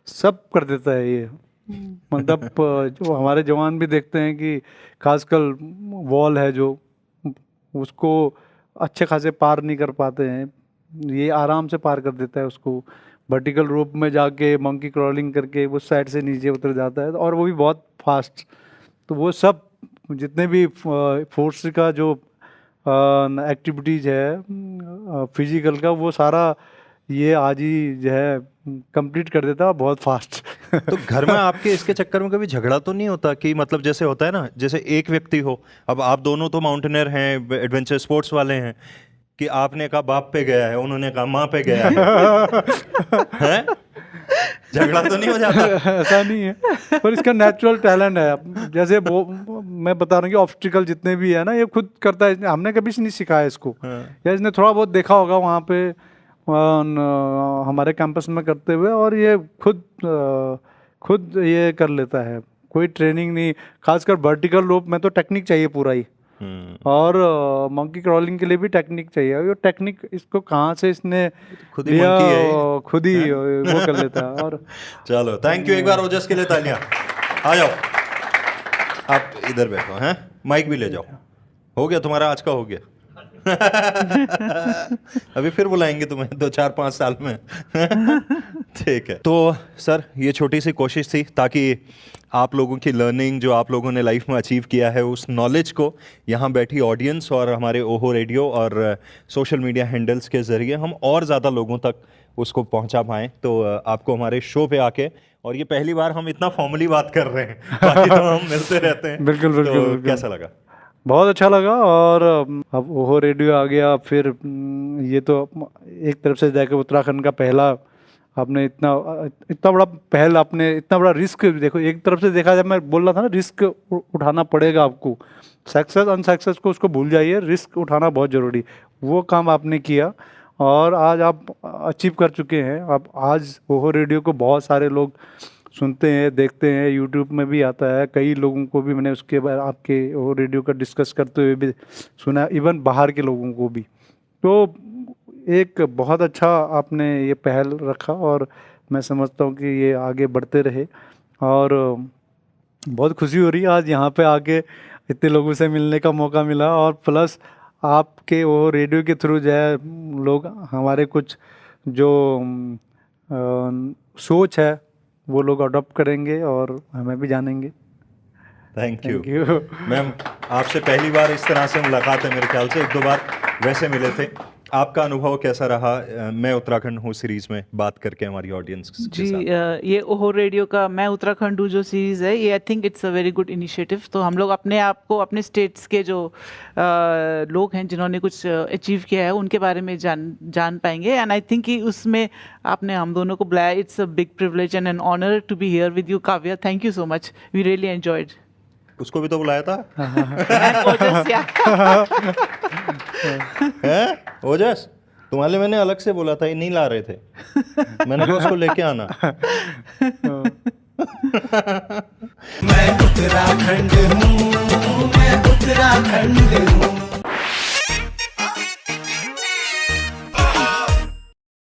सब कर देता है ये। मतलब जो हमारे जवान भी देखते हैं कि खासकर वॉल है जो, उसको अच्छे खासे पार नहीं कर पाते हैं, ये आराम से पार कर देता है उसको। वर्टिकल रोप में जाके मंकी क्रॉलिंग करके उस साइड से नीचे उतर जाता है, और वो भी बहुत फास्ट। तो वो सब जितने भी फोर्स का जो एक्टिविटीज़ है फिजिकल का, वो सारा ये आज ही जो है कंप्लीट कर देता है बहुत फास्ट। तो घर में आपके इसके चक्कर में कभी झगड़ा तो नहीं होता कि मतलब जैसे होता है ना, जैसे एक व्यक्ति हो, अब आप दोनों तो माउंटेनियर हैं, एडवेंचर स्पोर्ट्स वाले हैं, कि आपने कहा बाप पे गया है, उन्होंने कहा माँ पे गया है, झगड़ा तो नहीं हो जाता? ऐसा नहीं है, पर इसका नेचुरल टैलेंट है। जैसे वो मैं बता रहा हूँ कि ऑब्स्टिकल जितने भी है ना, ये खुद करता है, हमने कभी नहीं सिखाया इसको, या इसने थोड़ा बहुत देखा होगा वहाँ पे हमारे कैंपस में करते हुए, और ये खुद ये कर लेता है, कोई ट्रेनिंग नहीं। खासकर वर्टिकल रोप में तो टेक्निक चाहिए पूरा ही, और मंकी क्रॉलिंग के लिए भी टेक्निक चाहिए। ये टेक्निक इसको कहाँ से इसने खुद ही लिया, monkey है। खुद ही वो कर लेता है। और चलो थैंक यू एक बार ओजस के लिए तालियां। आ जाओ आप इधर बैठो, हैं माइक भी ले जाओ। हो गया तुम्हारा आज का, हो गया। अभी फिर बुलाएंगे तुम्हें 2-4-5 साल में। ठीक है, तो सर ये छोटी सी कोशिश थी ताकि आप लोगों की लर्निंग जो आप लोगों ने लाइफ में अचीव किया है, उस नॉलेज को यहाँ बैठी ऑडियंस और हमारे ओहो रेडियो और सोशल मीडिया हैंडल्स के ज़रिए हम और ज़्यादा लोगों तक उसको पहुँचा पाएँ। तो आपको हमारे शो पे आके, और ये पहली बार हम इतना फॉर्मली बात कर रहे हैं, बाकी तो हम मिलते रहते हैं। बिल्कुल बिल्कुल, तो बिल्कुल। कैसा लगा? बहुत अच्छा लगा। और अब ओहो रेडियो आ गया, फिर ये तो एक तरफ से जाकर उत्तराखंड का पहला आपने इतना बड़ा पहल, आपने इतना बड़ा रिस्क, देखो एक तरफ से देखा जाए, मैं बोल रहा था ना रिस्क उठाना पड़ेगा आपको, सक्सेस अनसक्सेस को उसको भूल जाइए, रिस्क उठाना बहुत ज़रूरी, वो काम आपने किया और आज आप अचीव कर चुके हैं। अब आज ओहो रेडियो को बहुत सारे लोग सुनते हैं, देखते हैं, यूट्यूब में भी आता है, कई लोगों को भी मैंने उसके बाद आपके ओहो रेडियो का डिस्कस करते हुए भी सुना, इवन बाहर के लोगों को भी। तो एक बहुत अच्छा आपने ये पहल रखा और मैं समझता हूँ कि ये आगे बढ़ते रहे। और बहुत खुशी हो रही है आज यहाँ पे आके इतने लोगों से मिलने का मौका मिला, और प्लस आपके वो रेडियो के थ्रू जो है लोग हमारे कुछ जो सोच है वो लोग अडॉप्ट करेंगे और हमें भी जानेंगे। थैंक यू मैम, आपसे पहली बार इस तरह से मुलाकात है, मेरे ख्याल से 1-2 बार वैसे मिले थे। आपका अनुभव कैसा रहा मैं उत्तराखंड हूँ सीरीज़ में बात करके हमारी ऑडियंस के जी साथ? ये ओहो रेडियो का मैं उत्तराखंड हूँ जो सीरीज़ है, ये I think it's a very good initiative. तो हम लोग अपने आप को अपने स्टेट्स के जो लोग हैं जिन्होंने कुछ अचीव किया है उनके बारे में जान पाएंगे। एंड आई थिंक कि उसमें आपने हम दोनों को बुलाया, it's a big privilege and an honour to be here with you Kavya. Thank you so much, we really enjoyed. उसको भी तो बुलाया था। ओजस, तुम्हारे लिए मैंने अलग से बोला था, ये नहीं ला रहे थे, मैंने कहा उसको लेके आना। मैं उत्तराखंड हूँ, मैं उत्तराखंड हूँ।